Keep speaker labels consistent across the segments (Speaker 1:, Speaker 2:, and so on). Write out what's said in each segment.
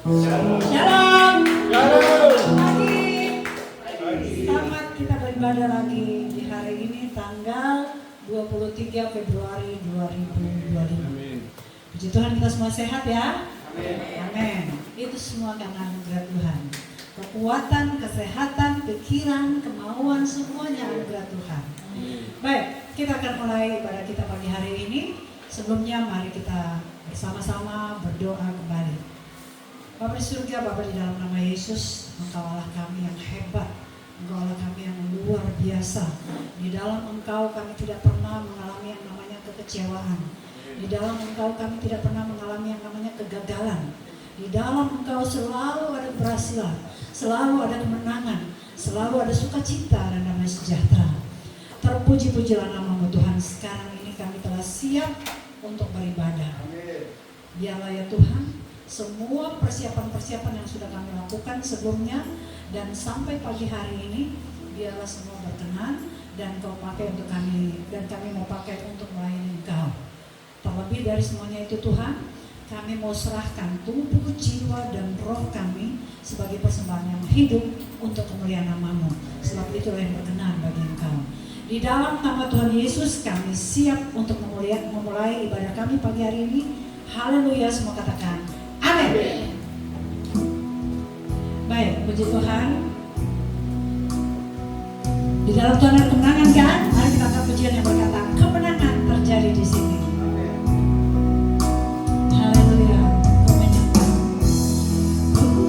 Speaker 1: Shalom.
Speaker 2: Shalom.
Speaker 1: Shalom.
Speaker 2: Selamat kita beribadah lagi di hari ini tanggal 23 Februari 2025. Puji Tuhan kita semua sehat ya. Amin. Itu semua karena anugerah Tuhan. Kekuatan, kesehatan, pikiran, kemauan semuanya anugerah Tuhan. Baik, kita akan mulai ibadah kita pagi hari ini. Sebelumnya mari kita bersama-sama berdoa kembali. Bapa di surga, Bapa di dalam nama Yesus, Engkau Allah kami yang hebat, Engkau Allah kami yang luar biasa. Di dalam Engkau kami tidak pernah mengalami yang namanya kekecewaan. Di dalam Engkau kami tidak pernah mengalami yang namanya kegagalan. Di dalam Engkau selalu ada keberhasilan, selalu ada kemenangan, selalu ada sukacita dan damai sejahtera. Terpuji-pujilah nama-Mu Tuhan. Sekarang ini kami telah siap untuk beribadah. Biarlah ya Tuhan, semua persiapan-persiapan yang sudah kami lakukan sebelumnya dan sampai pagi hari ini, biarlah semua berkenan dan Kau pakai untuk kami, dan kami mau pakai untuk melayani Engkau. Terlebih dari semuanya itu Tuhan, kami mau serahkan tubuh, jiwa, dan roh kami sebagai persembahan yang hidup untuk kemuliaan nama-Mu. Sebab itulah yang berkenan bagi Engkau. Di dalam nama Tuhan Yesus kami siap untuk memulai ibadah kami pagi hari ini. Haleluya, semua katakan amin. Baik, puji Tuhan. Di dalam Tuhan ada kemenangan kan? Mari kita angkat pujian yang berkata kemenangan terjadi di sini. Haleluya. Ku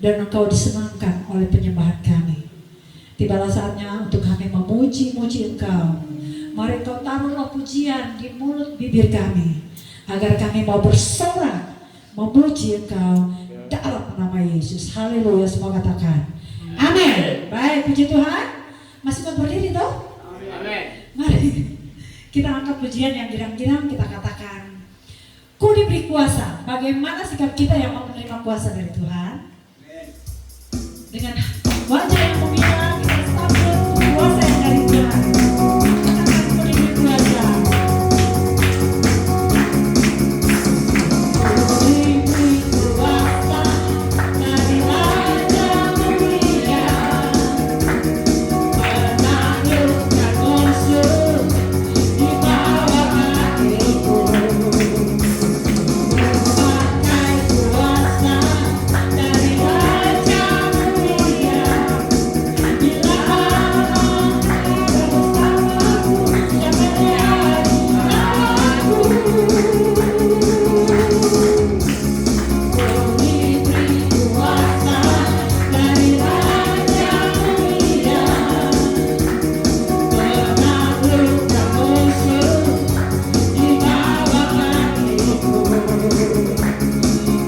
Speaker 2: dan Engkau disenangkan oleh penyembahan kami. Tibalah saatnya untuk kami memuji-muji Engkau. Mari Engkau taruhlah pujian di mulut bibir kami, agar kami mau bersorak memuji Engkau dalam nama Yesus. Haleluya, semua katakan amin. Baik, puji Tuhan. Masih mau berdiri toh?
Speaker 3: Amin.
Speaker 2: Mari kita angkat pujian yang girang-girang, kita katakan, Ku diberi kuasa. Bagaimana sikap kita yang mau menerima kuasa dari Tuhan? Dengan wajah yang memilang, kita sambut kuasa yang dari Tuhan. Katakan, Ku diberi kuasa. Ku diberi kuasa dari Raja Mulia, menaklukkan musuh di bawah kakiku. Pakai kuasa dari Raja Mulia, bila Allah bersamaku, siapa yang melawanku? Ku diberi kuasa dari Raja Mulia, menaklukkan musuh di bawah kakiku.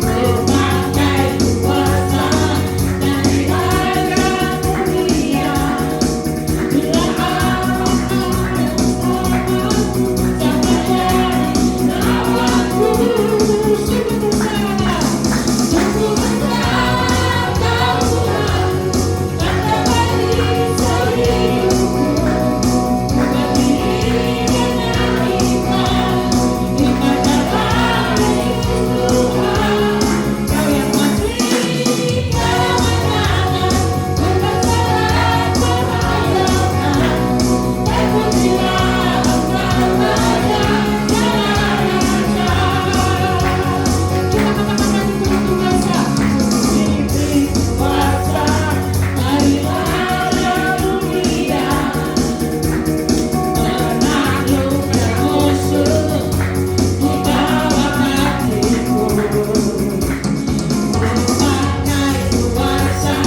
Speaker 2: Ku pakai kuasa dari Raja Mulia, bila Allah bersamaku, siapa yang melawanku? Sungguh besar Kau Tuhan, Engkau beri hidupku. Ku berdiri dengan hikmat dalam Tuhan. Kau yang memberi kemenangan, bersorak berhadapan. Terpujilah Engkau Raja Raja. Kita katakan itu kuasa. Diberi kuasa dari Raja Mulia, menaklukkan musuh di bawah kakiku. Pakai kuasa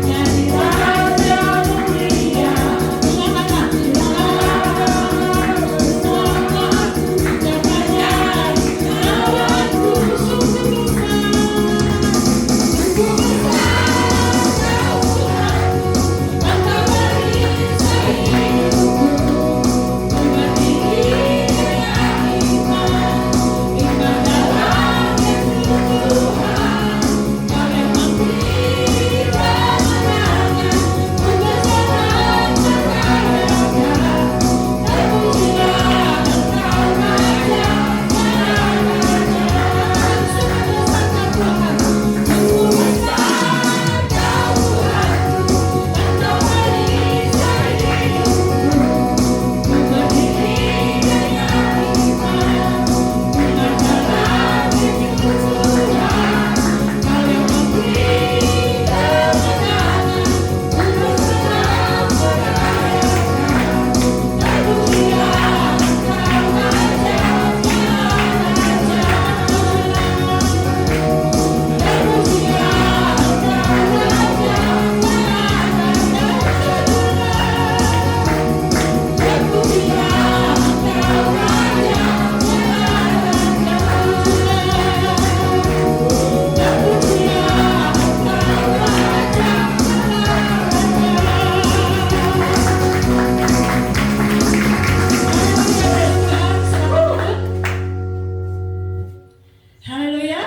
Speaker 2: dari Raja Mulia, menyatakan Allah bersamaku, siapa yang melawanku? Sungguh besar Kau Tuhan, Engkau beri hidupku. Ku berdiri dengan hikmat dalam Tuhan. Kau yang memberi kemenangan, ku bersorak berhadapan. Terpujilah Engkau Raja Raja. Sungguh besar Kau Tuhan, Engkau beri hidupku. Ku berdiri dengan hikmat dalam Tuhan. Kau yang memberi kemenangan, ku bersorak berhadapan. Terpujilah Engkau Raja Raja. Terpujilah Engkau Raja Raja. Terpujilah Engkau Raja Terpujilah Engkau Raja Haleluya.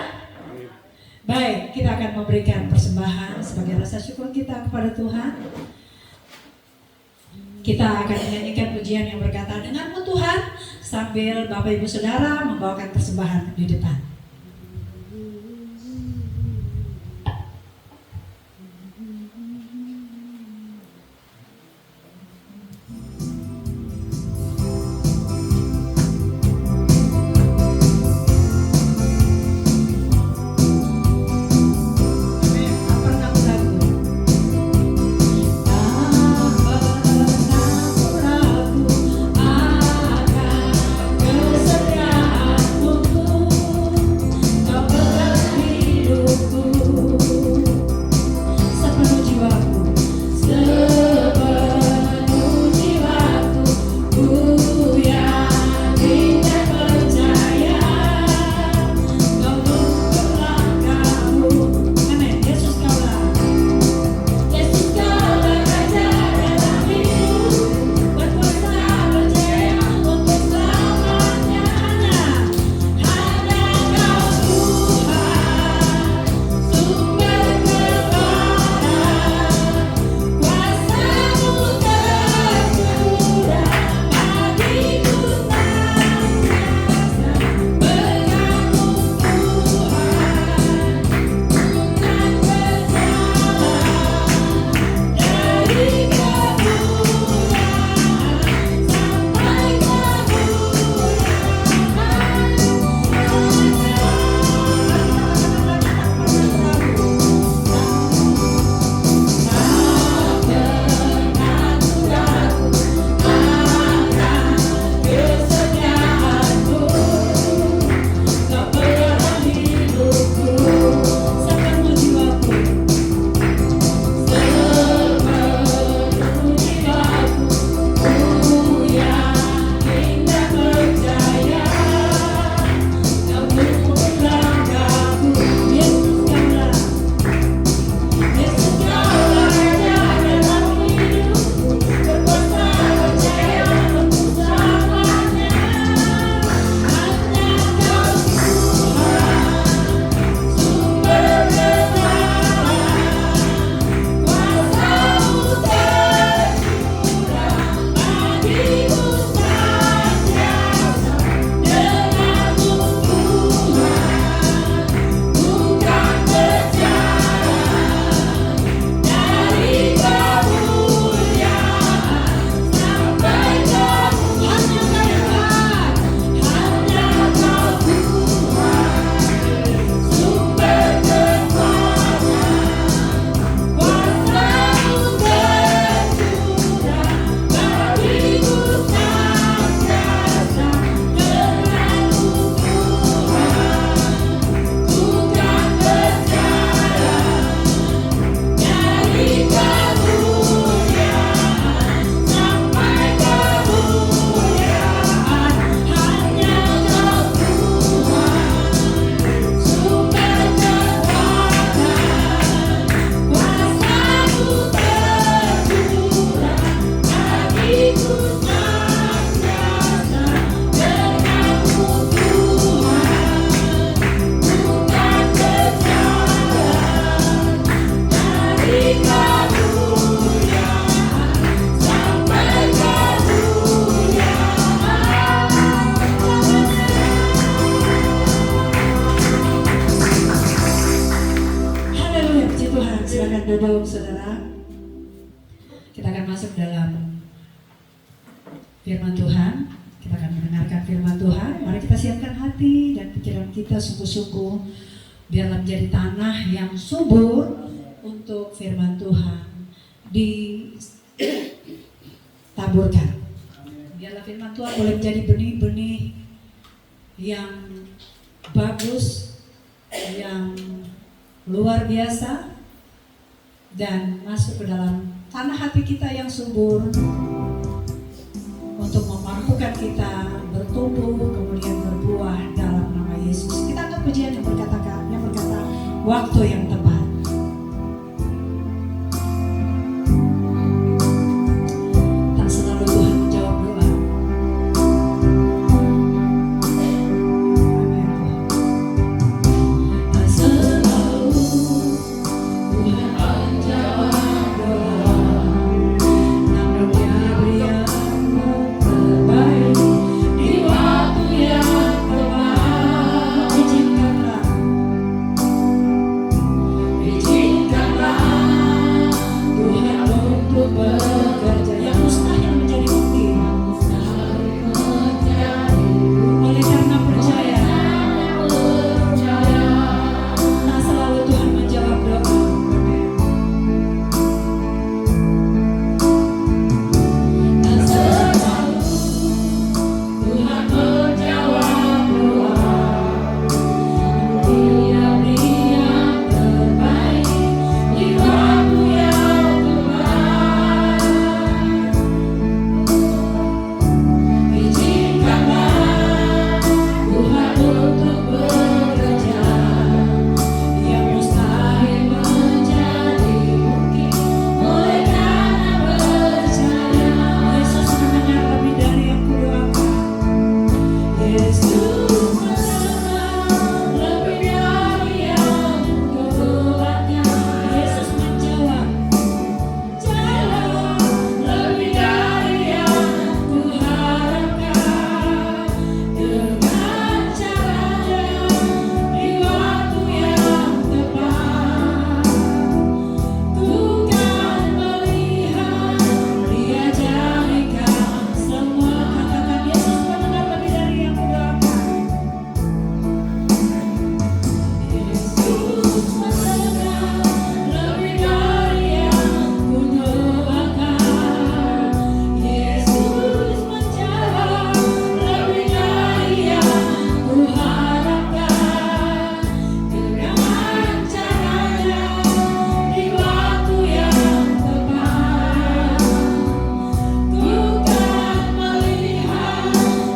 Speaker 2: Baik, kita akan memberikan persembahan sebagai rasa syukur kita kepada Tuhan. Kita akan menyanyikan pujian yang berkata, Denganmu Tuhan, sambil Bapak Ibu Saudara membawakan persembahan di depan. Kesetiaanmu duduk, saudara. Kita akan masuk dalam firman Tuhan. Kita akan mendengarkan firman Tuhan. Mari kita siapkan hati dan pikiran kita sungguh-sungguh biarlah menjadi tanah yang subur untuk firman Tuhan ditaburkan. Biarlah firman Tuhan boleh menjadi benih-benih yang bagus, yang luar biasa, dan masuk ke dalam tanah hati kita yang subur untuk memampukan kita bertumbuh kemudian berbuah dalam nama Yesus. Kita angkat pujian yang berkata waktu yang tepat. Tak selalu Tuhan menjawab doa. Tak selalu Tuhan menjawab doa. Namun Dia beri yang terbaik di waktu yang tepat. Izinkanlah Tuhan untuk bekerja yang mustahil menjadi mungkin. Oleh karena percaya, tak selalu Tuhan menjawab doa. Tak selalu Tuhan menjawab doa. Dia beri yang terbaik di waktu yang tepat. Izinkanlah Tuhan untuk bekerja yang mustahil menjadi mungkin. Oleh karena percaya, Yesus mendengar lebih dari yang kudoakan. Yesus mendengar lebih dari yang kudoakan. Yesus menjawab lebih dari yang kuharapkan. Dengan caranya di waktu yang tepat. Ku kan melihat Dia jadikan semua. Katakan Yesus mendengar lebih dari yang kudoakan. Yesus mendengar lebih dari yang kudoakan. Yesus menjawab lebih dari yang kuharapkan. Dengan caranya di waktu yang tepat. Ku kan melihat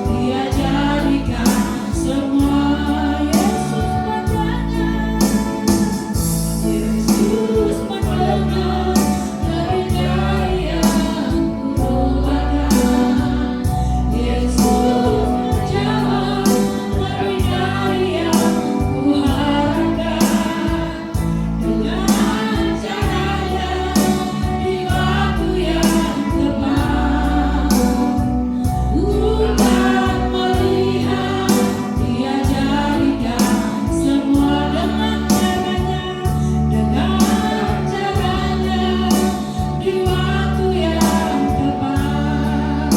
Speaker 2: Dia jadikan semua. Yesus mendengar lebih dari yang kudoakan. Yesus menjawab lebih dari yang kuharapkan. Dengan caranya di waktu yang tepat. Ku kan melihat Dia jadikan semua. Dengan caranya di waktu yang tepat.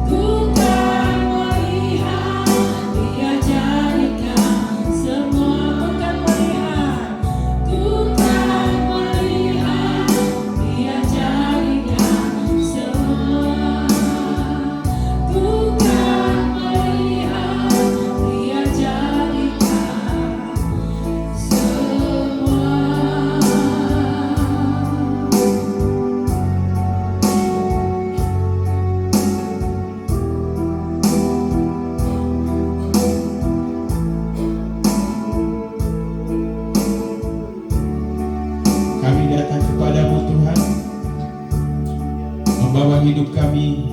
Speaker 2: Ku kan melihat Dia jadikan semua. Bukan melihat, ku kan melihat Dia jadikan semua. Ku kan melihat Dia jadikan semua.
Speaker 3: Kami datang kepadamu Tuhan, membawa hidup kami.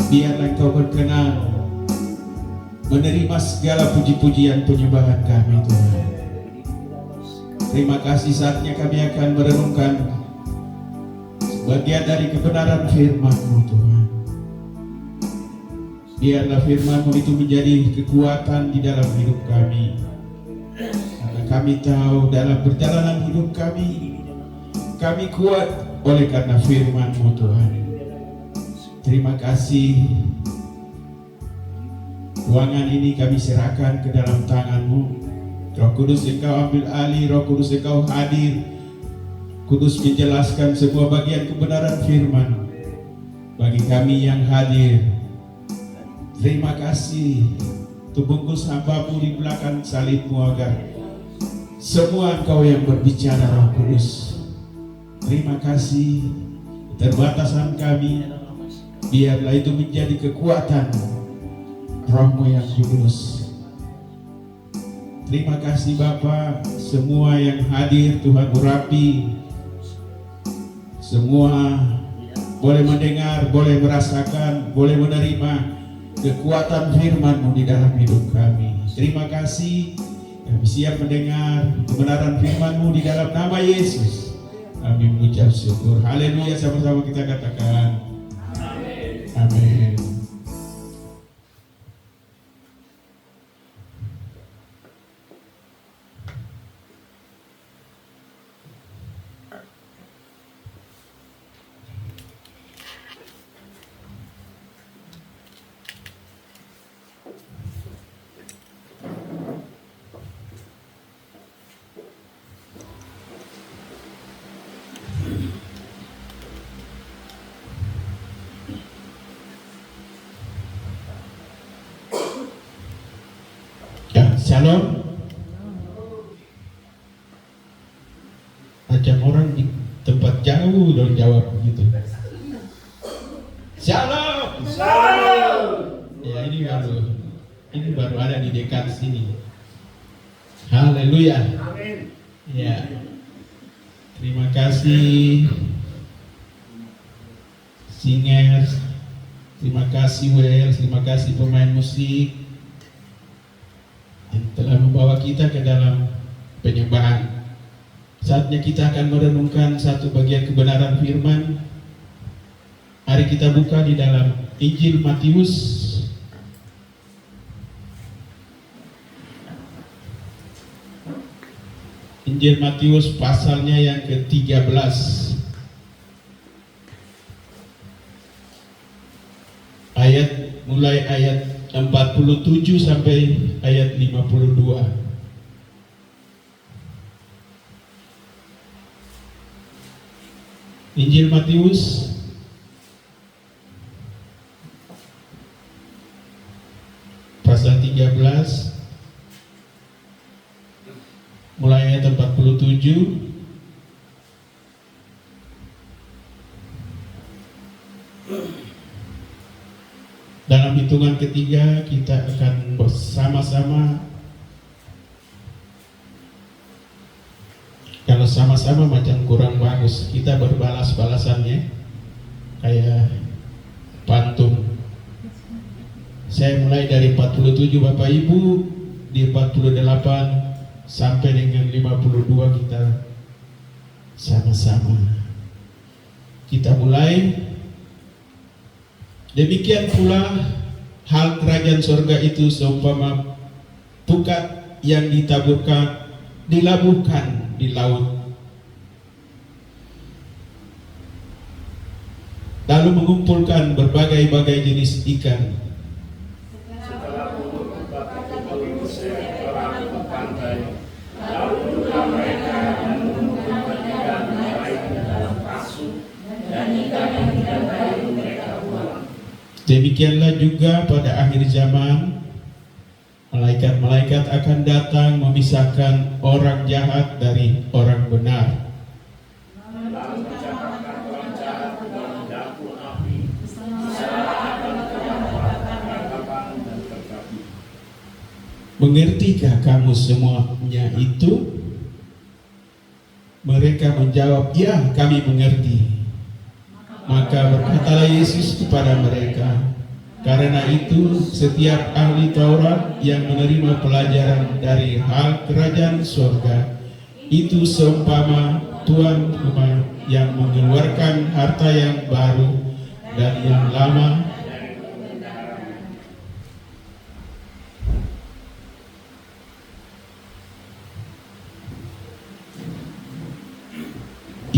Speaker 3: Biarlah Engkau berkenan menerima segala puji-pujian penyembahan kami Tuhan. Terima kasih, saatnya kami akan merenungkan sebagian dari kebenaran firman-Mu Tuhan. Biarlah firman-Mu itu menjadi kekuatan di dalam hidup kami. Karena kami tahu dalam perjalanan hidup kami kuat oleh karena firman-Mu Tuhan. Terima kasih. Ruangan ini kami serahkan ke dalam tangan-Mu. Roh Kudus, Engkau ambil alih. Roh Kudus, Engkau hadir. Kudus menjelaskan semua bagian kebenaran firman bagi kami yang hadir. Terima kasih. Tubungkus hamba-Mu di belakang salib-Mu agar semua Engkau yang berbicara, Roh Kudus. Terima kasih. Keterbatasan kami, biarlah itu menjadi kekuatan Roh-Mu yang kudus. Terima kasih Bapa. Semua yang hadir Tuhan urapi. Semua boleh mendengar, boleh merasakan, boleh menerima kekuatan firman-Mu di dalam hidup kami. Terima kasih. Kami siap mendengar kebenaran firman-Mu di dalam nama Yesus. Kami mengucap syukur. Haleluya, sama-sama kita katakan amin. Amin. Shalom. Macam orang di tempat jauh dong jawab begitu. Shalom. Shalom. Ya ini baru ada di dekat sini. Haleluya. Amin. Ya. Terima kasih singers. Terima kasih WL, terima kasih pemain musik yang telah membawa kita ke dalam penyembahan. Saatnya kita akan merenungkan satu bagian kebenaran firman. Mari kita buka di dalam Injil Matius pasalnya yang ke-13. Mulai ayat 47 sampai ayat 52. Injil Matius pasal 13 mulai ayat 47 dalam hitungan ketiga kita akan bersama-sama. Kalau sama-sama macam kurang bagus, kita berbalas-balasannya kayak pantun. Saya mulai dari 47 Bapak Ibu, di 48 sampai dengan 52 kita sama-sama. Kita mulai. Demikian pula hal kerajaan surga itu seumpama pukat yang dilabuhkan di laut, lalu mengumpulkan berbagai-bagai jenis ikan.
Speaker 4: Setelah orang ke pantai, lalu juga mereka mengumpulkan ikan baik di dalam pasu dan ikan yang tidak baik mereka buang.
Speaker 3: Demikianlah juga pada akhir zaman, malaikat-malaikat akan datang memisahkan orang jahat dari orang benar.
Speaker 4: Lalu mencatatkan orang jahat ke dalam dapur api, diserahkan ke dalam tangkapan dan terkapit.
Speaker 3: Mengertikah kamu semuanya itu? Mereka menjawab, ya kami mengerti. Maka berkatalah Yesus kepada mereka, karena itu setiap ahli Taurat yang menerima pelajaran dari hal kerajaan surga itu seumpama tuan rumah yang mengeluarkan harta yang baru dan yang lama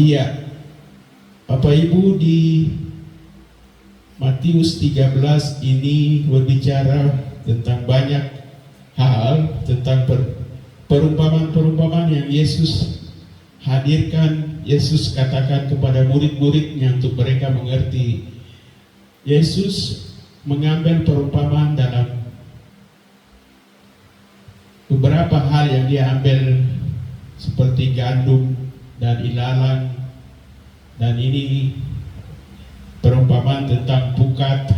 Speaker 3: Iya, Bapak Ibu, di Matius 13 ini berbicara tentang banyak hal, tentang perumpamaan-perumpamaan yang Yesus hadirkan, Yesus katakan kepada murid-muridnya untuk mereka mengerti. Yesus mengambil perumpamaan dalam beberapa hal yang dia ambil, seperti gandum dan ilalang, dan ini perumpamaan tentang pukat.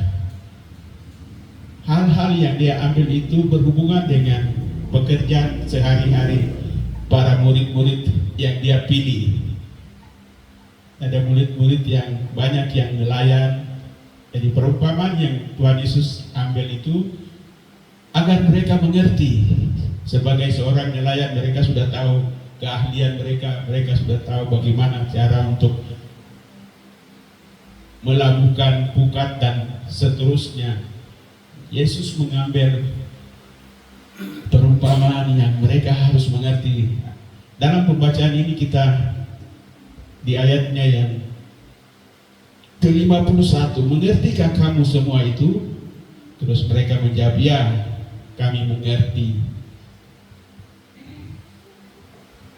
Speaker 3: Hal-hal yang dia ambil itu berhubungan dengan pekerjaan sehari-hari para murid-murid yang dia pilih. Ada murid-murid yang banyak yang nelayan. Jadi perumpamaan yang Tuhan Yesus ambil itu agar mereka mengerti. Sebagai seorang nelayan, mereka sudah tahu keahlian mereka, mereka sudah tahu bagaimana cara untuk melabuhkan pukat dan seterusnya. Yesus mengambil perumpamaan yang mereka harus mengerti. Dalam pembacaan ini kita di ayatnya yang ke-51, mengertikah kamu semua itu? Terus mereka menjawab, ya, kami mengerti.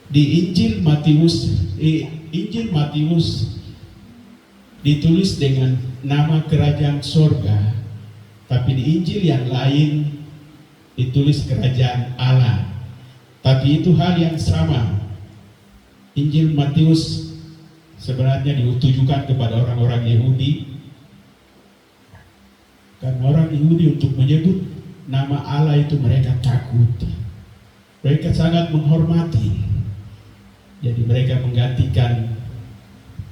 Speaker 3: Di Injil Matius ditulis dengan nama kerajaan sorga, tapi di Injil yang lain ditulis kerajaan Allah. Tapi itu hal yang sama. Injil Matius sebenarnya ditujukan kepada orang-orang Yahudi, karena orang Yahudi untuk menyebut nama Allah itu mereka takut, mereka sangat menghormati. Jadi mereka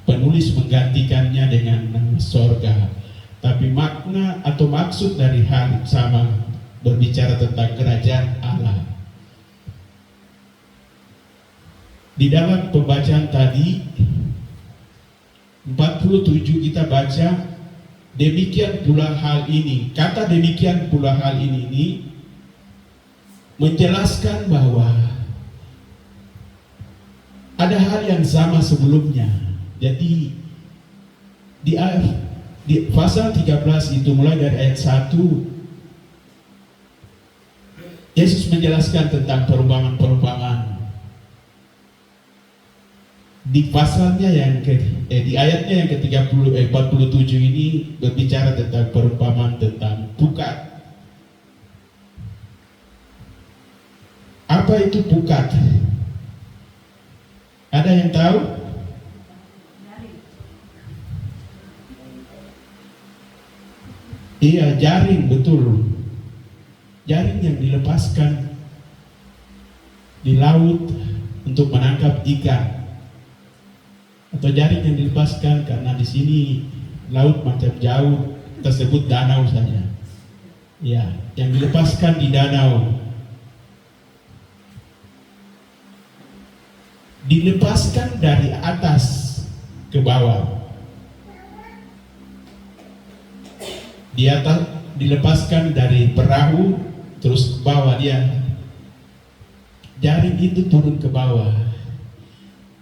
Speaker 3: penulis menggantikannya dengan nama sorga. Tapi makna atau maksud dari hal sama, berbicara tentang kerajaan Allah. Di dalam pembacaan tadi 47 kita baca, demikian pula hal ini. Kata demikian pula hal ini menjelaskan bahwa ada hal yang sama sebelumnya. Jadi di pasal 13 itu mulai dari ayat 1, Yesus menjelaskan tentang perumpamaan-perumpamaan. Di pasalnya yang di ayatnya yang ke-47 ini berbicara tentang perumpamaan tentang pukat. Apa itu pukat? Ada yang tahu? Iya, jaring, betul. Jaring yang dilepaskan di laut untuk menangkap ikan. Atau jaring yang dilepaskan karena di sini laut macam jauh, tersebut danau saja. Ya, yang dilepaskan di danau. Dilepaskan dari atas ke bawah. Di atas dilepaskan dari perahu terus ke bawah, dia jaring itu turun ke bawah.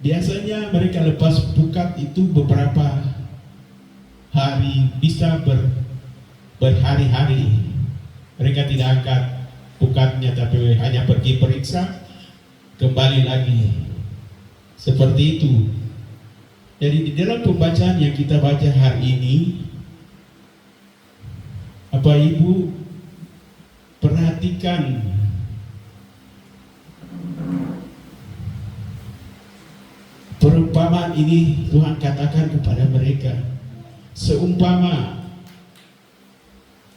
Speaker 3: Biasanya mereka lepas pukat itu beberapa hari, bisa berhari-hari. Mereka tidak angkat pukatnya, tapi hanya pergi periksa, kembali lagi. Seperti itu. Jadi di dalam pembacaan yang kita baca hari ini, Bapak Ibu perhatikan perumpamaan ini. Tuhan katakan kepada mereka, seumpama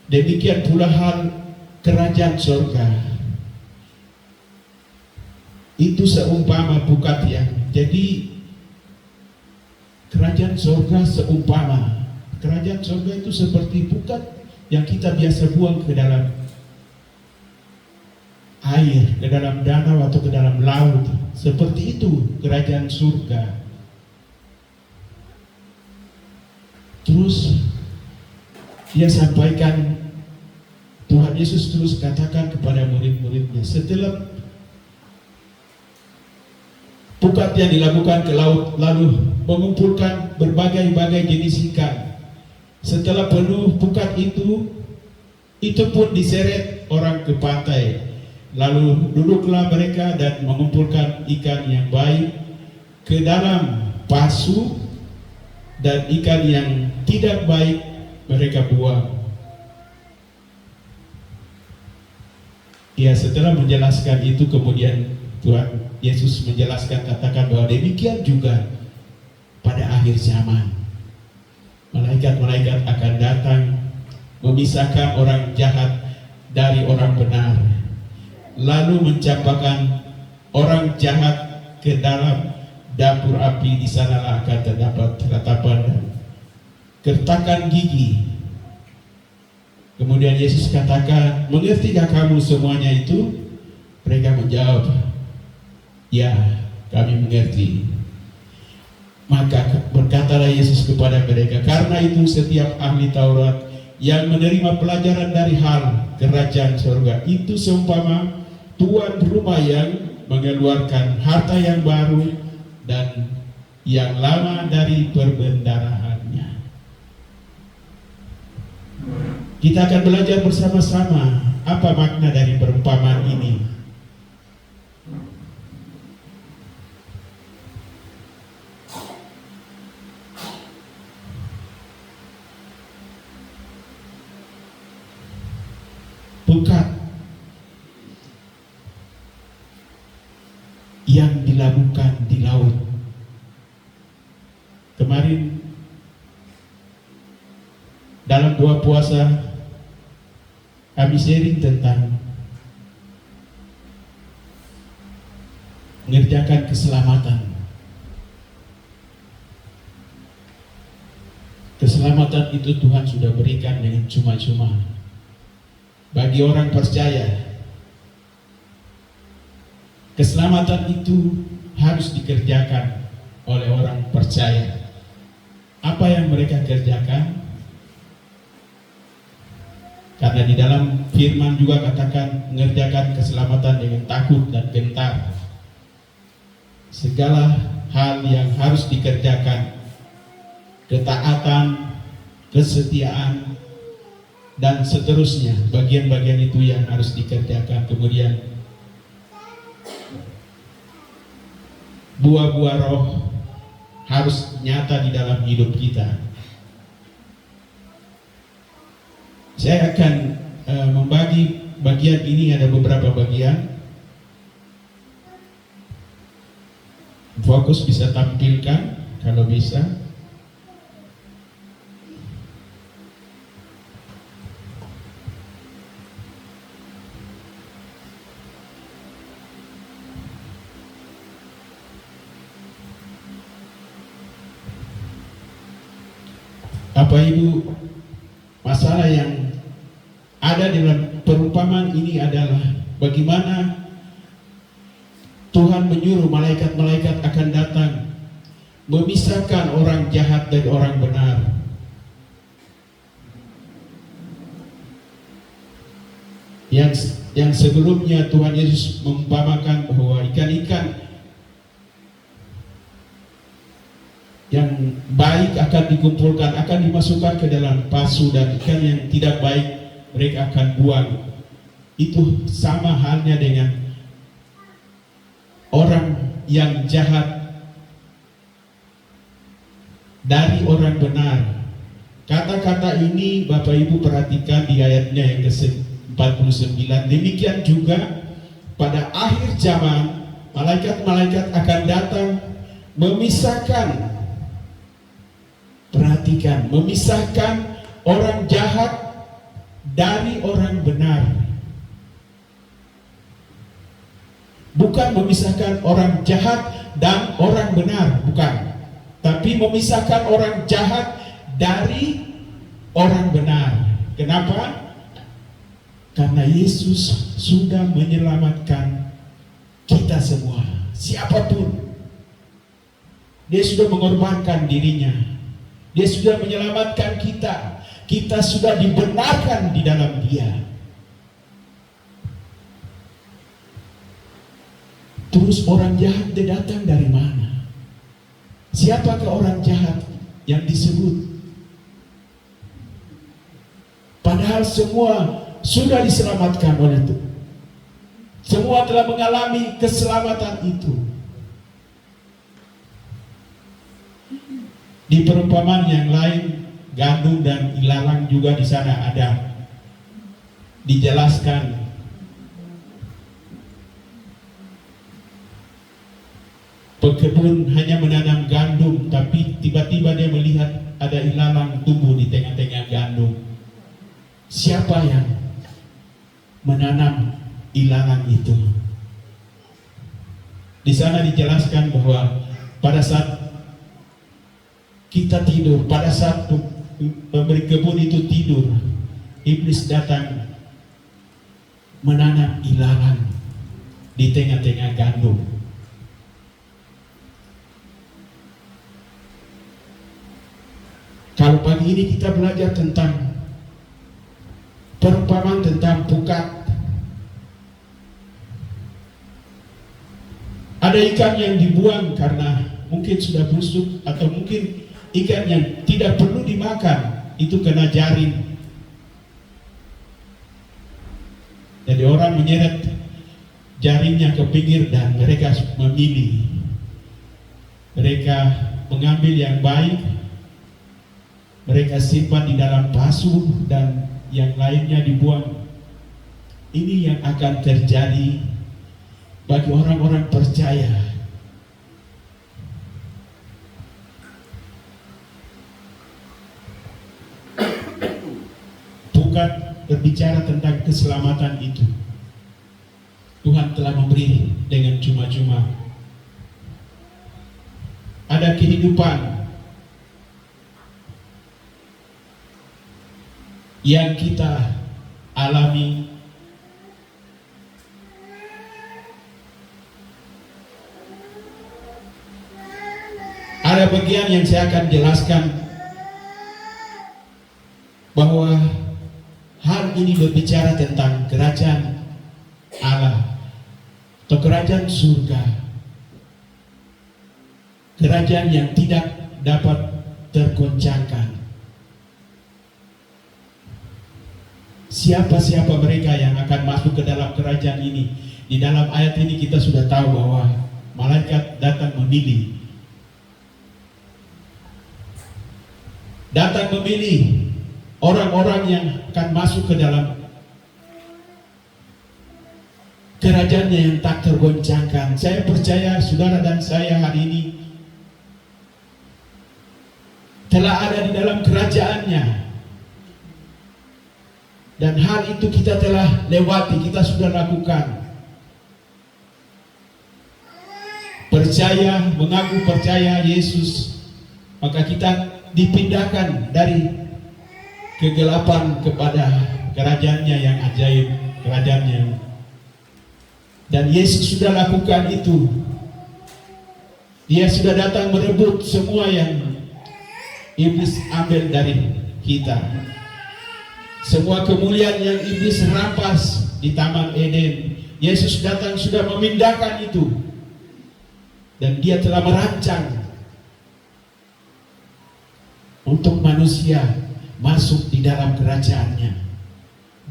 Speaker 3: demikian pula hal kerajaan surga. Itu seumpama pukat yang, jadi kerajaan surga seumpama. Kerajaan surga itu seperti pukat yang kita biasa buang ke dalam air, ke dalam danau atau ke dalam laut. Seperti itu kerajaan surga. Terus dia sampaikan, Tuhan Yesus terus katakan kepada murid-muridnya, setelah pukat yang dilakukan ke laut, lalu mengumpulkan berbagai-bagai jenis ikan. Setelah penuh pukat itu pun diseret orang ke pantai. Lalu duduklah mereka dan mengumpulkan ikan yang baik ke dalam pasu, dan ikan yang tidak baik mereka buang. Ya, setelah menjelaskan itu kemudian Tuhan Yesus menjelaskan, katakan bahwa demikian juga pada akhir zaman malaikat-malaikat akan datang memisahkan orang jahat dari orang benar, lalu mencampakkan orang jahat ke dalam dapur api. Di sanalah akan terdapat ratapan dan gertakan gigi. Kemudian Yesus katakan, mengertikah kamu semuanya itu? Mereka menjawab, ya, kami mengerti. Maka berkatalah Yesus kepada mereka, karena itu setiap ahli Taurat yang menerima pelajaran dari hal kerajaan surga itu seumpama tuan rumah yang mengeluarkan harta yang baru dan yang lama dari perbendarahannya. Kita akan belajar bersama-sama apa makna dari perumpamaan ini. Pukat yang dilakukan di laut. Kemarin dalam doa puasa kami sharing tentang mengerjakan keselamatan. Keselamatan itu Tuhan sudah berikan dengan cuma-cuma bagi orang percaya. Keselamatan itu harus dikerjakan oleh orang percaya. Apa yang mereka kerjakan? Karena di dalam firman juga katakan mengerjakan keselamatan dengan takut dan gentar. Segala hal yang harus dikerjakan, ketaatan, kesetiaan, dan seterusnya, bagian-bagian itu yang harus dikerjakan. Kemudian buah-buah roh harus nyata di dalam hidup kita. Saya akan membagi bagian ini, ada beberapa bagian. Fokus bisa tampilkan kalau bisa. Bapak Ibu, masalah yang ada dalam perumpamaan ini adalah bagaimana Tuhan menyuruh malaikat-malaikat akan datang memisahkan orang jahat dari orang benar. Yang sebelumnya Tuhan Yesus mengumpamakan bahwa ikan-ikan yang baik akan dikumpulkan, akan dimasukkan ke dalam pasu, dan ikan yang tidak baik mereka akan buang. Itu sama halnya dengan orang yang jahat dari orang benar. Kata-kata ini Bapak Ibu perhatikan di ayatnya yang ke-49. Demikian juga pada akhir zaman malaikat-malaikat akan datang memisahkan, perhatikan, memisahkan orang jahat dari orang benar. Bukan memisahkan orang jahat dan orang benar, bukan. Tapi memisahkan orang jahat dari orang benar. Kenapa? Karena Yesus sudah menyelamatkan kita semua, siapapun. Dia sudah mengorbankan dirinya. Dia sudah menyelamatkan kita. Kita sudah dibenarkan di dalam Dia. Terus orang jahat dia datang dari mana? Siapakah orang jahat yang disebut? Padahal semua sudah diselamatkan oleh Tuhan. Semua telah mengalami keselamatan itu. Di perumpamaan yang lain, gandum dan ilalang juga di sana ada dijelaskan. Pekebun hanya menanam gandum, tapi tiba-tiba dia melihat ada ilalang tumbuh di tengah-tengah gandum. Siapa yang menanam ilalang itu? Di sana dijelaskan bahwa pada saat kita tidur, pada saat pemberi kebun itu tidur, iblis datang menanam ilalang di tengah-tengah gandum. Kalau pagi ini kita belajar tentang perumpamaan tentang pukat. Ada ikan yang dibuang karena mungkin sudah busuk, atau mungkin ikan yang tidak perlu dimakan, itu kena jaring. Jadi orang menyeret jaringnya ke pinggir dan mereka memilih. Mereka mengambil yang baik, mereka simpan di dalam pasu, dan yang lainnya dibuang. Ini yang akan terjadi bagi orang-orang percaya. Bukan berbicara tentang keselamatan itu. Tuhan telah memberi dengan cuma-cuma. Ada kehidupan yang kita alami. Ada bagian yang saya akan jelaskan bahwa hal ini berbicara tentang kerajaan Allah atau kerajaan surga, kerajaan yang tidak dapat tergoncangkan. Siapa-siapa mereka yang akan masuk ke dalam kerajaan ini? Di dalam ayat ini kita sudah tahu bahwa malaikat datang memilih. Datang memilih orang-orang yang akan masuk ke dalam kerajaannya yang tak tergoncangkan. Saya percaya saudara dan saya hari ini telah ada di dalam kerajaannya. Dan hal itu kita telah lewati, kita sudah lakukan. Percaya, mengaku percaya Yesus, maka kita dipindahkan dari kegelapan kepada kerajaannya yang ajaib, kerajaannya. Dan Yesus sudah lakukan itu. Dia sudah datang merebut semua yang iblis ambil dari kita. Semua kemuliaan yang iblis rampas di Taman Eden, Yesus datang sudah memindahkan itu. Dan dia telah merancang untuk manusia masuk di dalam kerajaannya.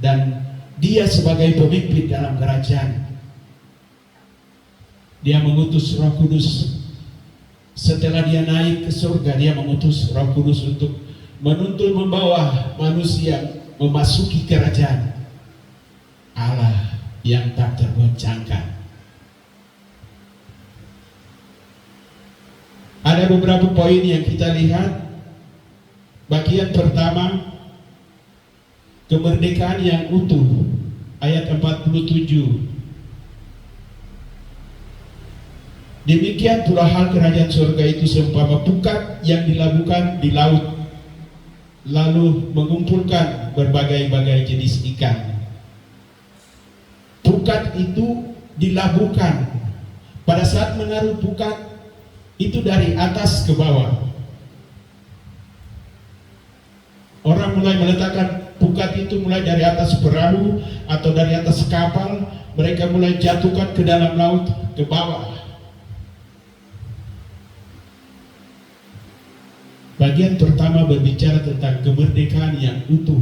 Speaker 3: Dan dia sebagai pemimpin dalam kerajaan, dia mengutus Roh Kudus. Setelah dia naik ke surga, dia mengutus Roh Kudus untuk menuntun, membawa manusia memasuki kerajaan Allah yang tak tergoncangkan. Ada beberapa poin yang kita lihat. Bagian pertama, kemerdekaan yang utuh, ayat 47. Demikian pula hal kerajaan surga itu seumpama pukat yang dilabuhkan di laut, lalu mengumpulkan berbagai-bagai jenis ikan. Pukat itu dilabuhkan. Pada saat menaruh pukat itu dari atas ke bawah. Orang mulai meletakkan pukat itu mulai dari atas perahu atau dari atas kapal, mereka mulai jatuhkan ke dalam laut, ke bawah. Bagian pertama berbicara tentang kemerdekaan yang utuh.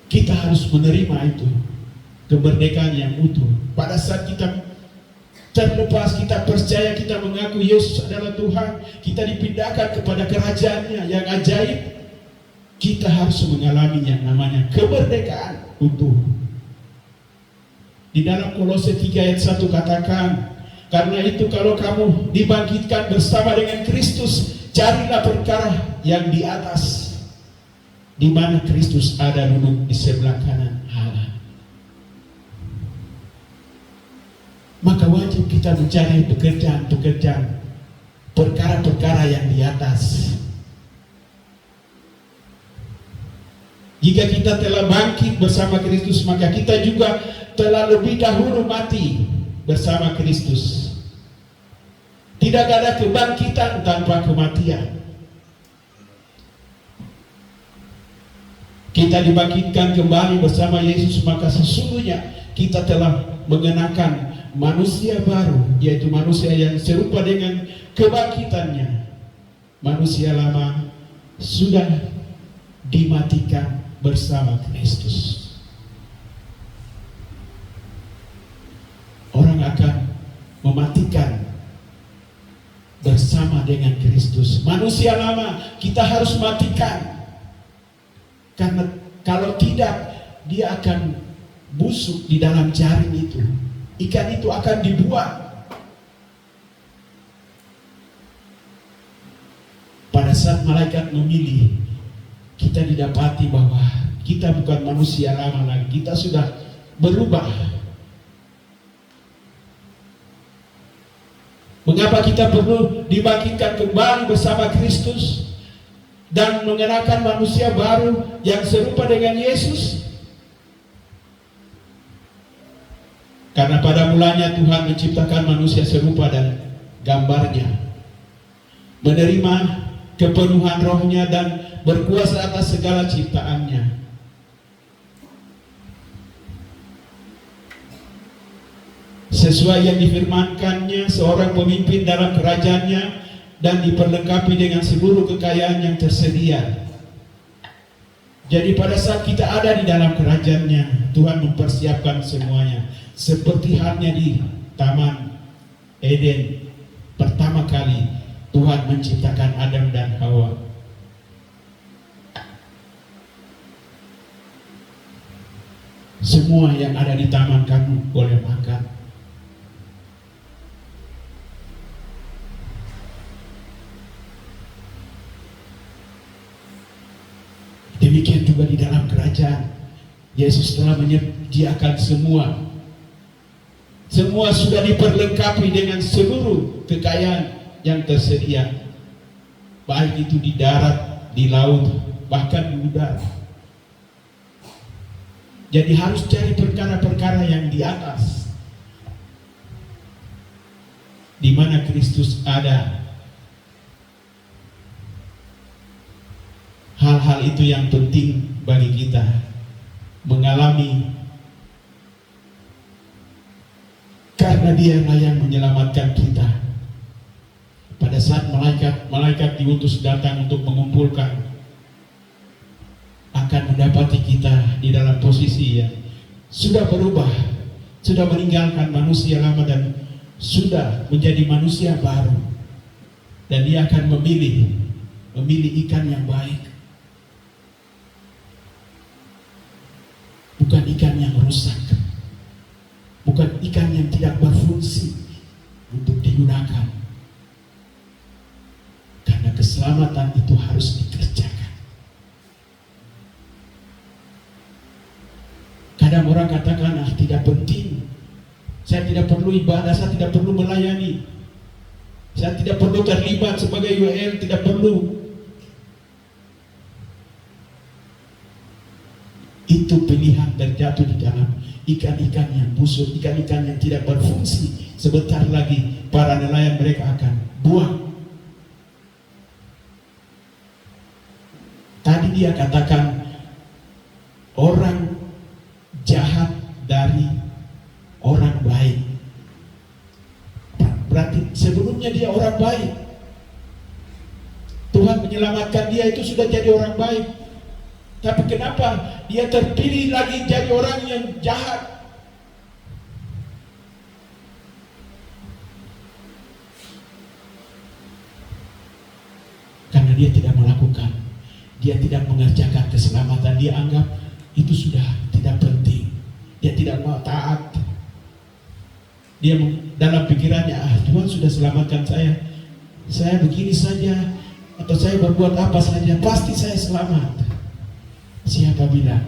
Speaker 3: Kita harus menerima itu, kemerdekaan yang utuh. Pada saat kita terlepas, kita percaya, kita mengaku Yesus adalah Tuhan, kita dipindahkan kepada kerajaannya yang ajaib, kita harus mengalami yang namanya kemerdekaan utuh. Di dalam Kolose 3 ayat 1 katakan, karena itu kalau kamu dibangkitkan bersama dengan Kristus, carilah perkara yang di atas, di mana Kristus ada duduk di sebelah kanan Allah. Maka wajib kita mencari pekerjaan-pekerjaan, perkara-perkara yang di atas. Jika kita telah bangkit bersama Kristus, maka kita juga telah lebih dahulu mati bersama Kristus. Tidak ada kebangkitan tanpa kematian. Kita dibangkitkan kembali bersama Yesus, maka sesungguhnya kita telah mengenakan manusia baru, yaitu manusia yang serupa dengan kebangkitannya. Manusia lama sudah dimatikan bersama Kristus. Orang akan mematikan bersama dengan Kristus. Manusia lama kita harus matikan, karena kalau tidak dia akan busuk di dalam jaring itu. Ikan itu akan dibuang. Pada saat malaikat memilih, kita didapati bahwa kita bukan manusia lama lagi, kita sudah berubah. Mengapa kita perlu dibangkitkan kembali bersama Kristus dan mengenakan manusia baru yang serupa dengan Yesus? Karena pada mulanya Tuhan menciptakan manusia serupa dan gambarnya, menerima kepenuhan rohnya dan berkuasa atas segala ciptaannya. Sesuai yang difirmankannya, seorang pemimpin dalam kerajaannya dan diperlengkapi dengan seluruh kekayaan yang tersedia. Jadi pada saat kita ada di dalam kerajaannya, Tuhan mempersiapkan semuanya. Seperti halnya di Taman Eden, pertama kali Tuhan menciptakan Adam dan Hawa. Semua yang ada di taman kamu boleh makan. Demikian juga di dalam kerajaan. Yesus telah menyediakan semua. Semua sudah diperlengkapi dengan seluruh kekayaan yang tersedia. Baik itu di darat, di laut, bahkan di udara. Jadi harus cari perkara-perkara yang di atas, di mana Kristus ada. Hal-hal itu yang penting bagi kita mengalami, karena Dialah yang menyelamatkan kita. Pada saat malaikat diutus datang untuk mengumpulkan, akan mendapati kita di dalam posisi yang sudah berubah, sudah meninggalkan manusia lama dan sudah menjadi manusia baru. Dan Dia akan memilih ikan yang baik, bukan ikan yang rusak, bukan ikan yang tidak berfungsi untuk digunakan. Karena keselamatan itu harus dikerjakan. Kadang orang katakan, tidak penting, saya tidak perlu ibadah, saya tidak perlu melayani, saya tidak perlu terlibat sebagai UL, tidak perlu. Itu pilihan terjatuh di dalam ikan-ikan yang busuk, ikan-ikan yang tidak berfungsi. Sebentar lagi para nelayan mereka akan buang. dia katakan orang jahat dari orang baik. Berarti sebelumnya dia orang baik. Tuhan menyelamatkan dia itu sudah jadi orang baik. Tapi kenapa dia terpilih lagi jadi orang yang jahat? Karena dia tidak melakukan, dia tidak mengerjakan keselamatan. Dia anggap itu sudah tidak penting. Dia tidak mau taat. Dia dalam pikirannya, Tuhan sudah selamatkan saya begini saja, atau saya berbuat apa saja, pasti saya selamat. Siapa bilang?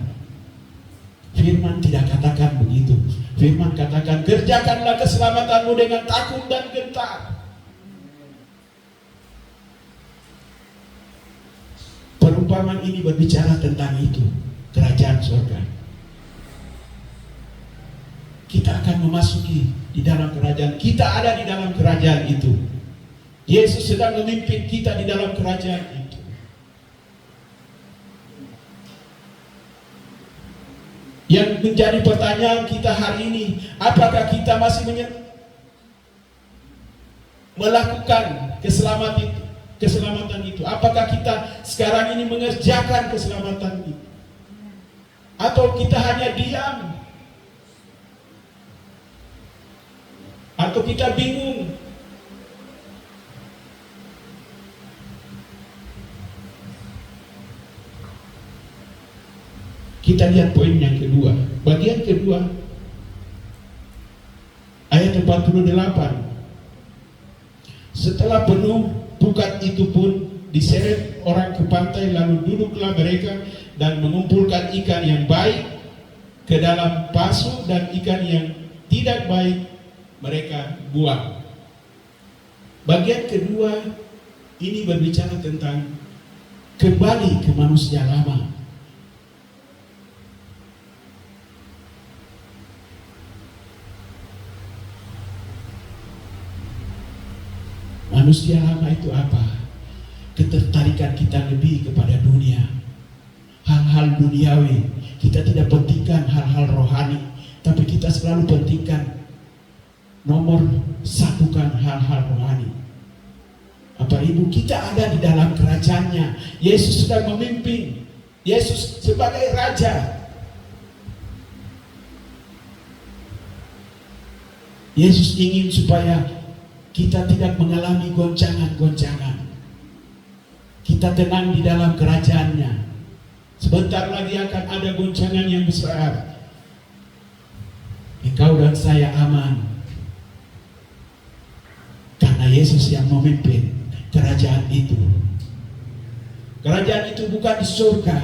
Speaker 3: Firman tidak katakan begitu. Firman katakan, kerjakanlah keselamatanmu dengan takut dan gentar. Perumpamaan ini berbicara tentang itu, kerajaan surga. Kita akan memasuki di dalam kerajaan. Kita ada di dalam kerajaan itu. Yesus sedang memimpin kita di dalam kerajaan itu. Yang menjadi pertanyaan kita hari ini, apakah kita masih melakukan keselamatan itu? Apakah kita sekarang ini mengerjakan keselamatan itu? Atau kita hanya diam? Atau kita bingung? Kita lihat poin yang kedua, bagian kedua, ayat 48. Setelah penuh, pukat itu pun diseret orang ke pantai, lalu duduklah mereka dan mengumpulkan ikan yang baik ke dalam pasu, dan ikan yang tidak baik mereka buang. Bagian kedua ini berbicara tentang kembali ke manusia lama. Manusia lama itu apa? Ketertarikan kita lebih kepada dunia, hal-hal duniawi. Kita tidak pentingkan hal-hal rohani, tapi kita selalu pentingkan nomor satukan hal-hal rohani. Apa ibu, kita ada di dalam kerajaannya. Yesus sedang memimpin. Yesus sebagai raja. Yesus ingin supaya kita tidak mengalami goncangan-goncangan. Kita tenang di dalam kerajaannya. Sebentar lagi akan ada goncangan yang besar. Engkau dan saya aman, karena Yesus yang memimpin kerajaan itu. Kerajaan itu bukan di surga.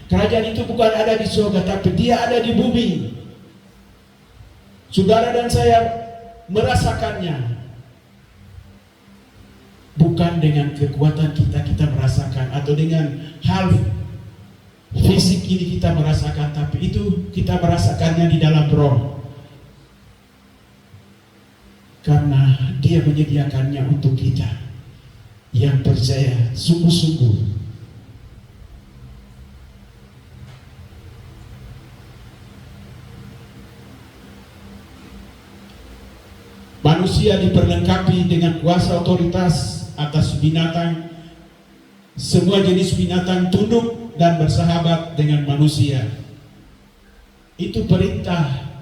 Speaker 3: Kerajaan itu bukan ada di surga, tapi dia ada di bumi. Saudara dan saya merasakannya. Bukan dengan kekuatan kita merasakan, atau dengan hal fisik ini kita merasakan, tapi itu kita merasakannya di dalam roh. Karena dia menyediakannya untuk kita yang percaya sungguh-sungguh. Manusia diperlengkapi dengan kuasa otoritas atas binatang. Semua jenis binatang tunduk dan bersahabat dengan manusia. Itu perintah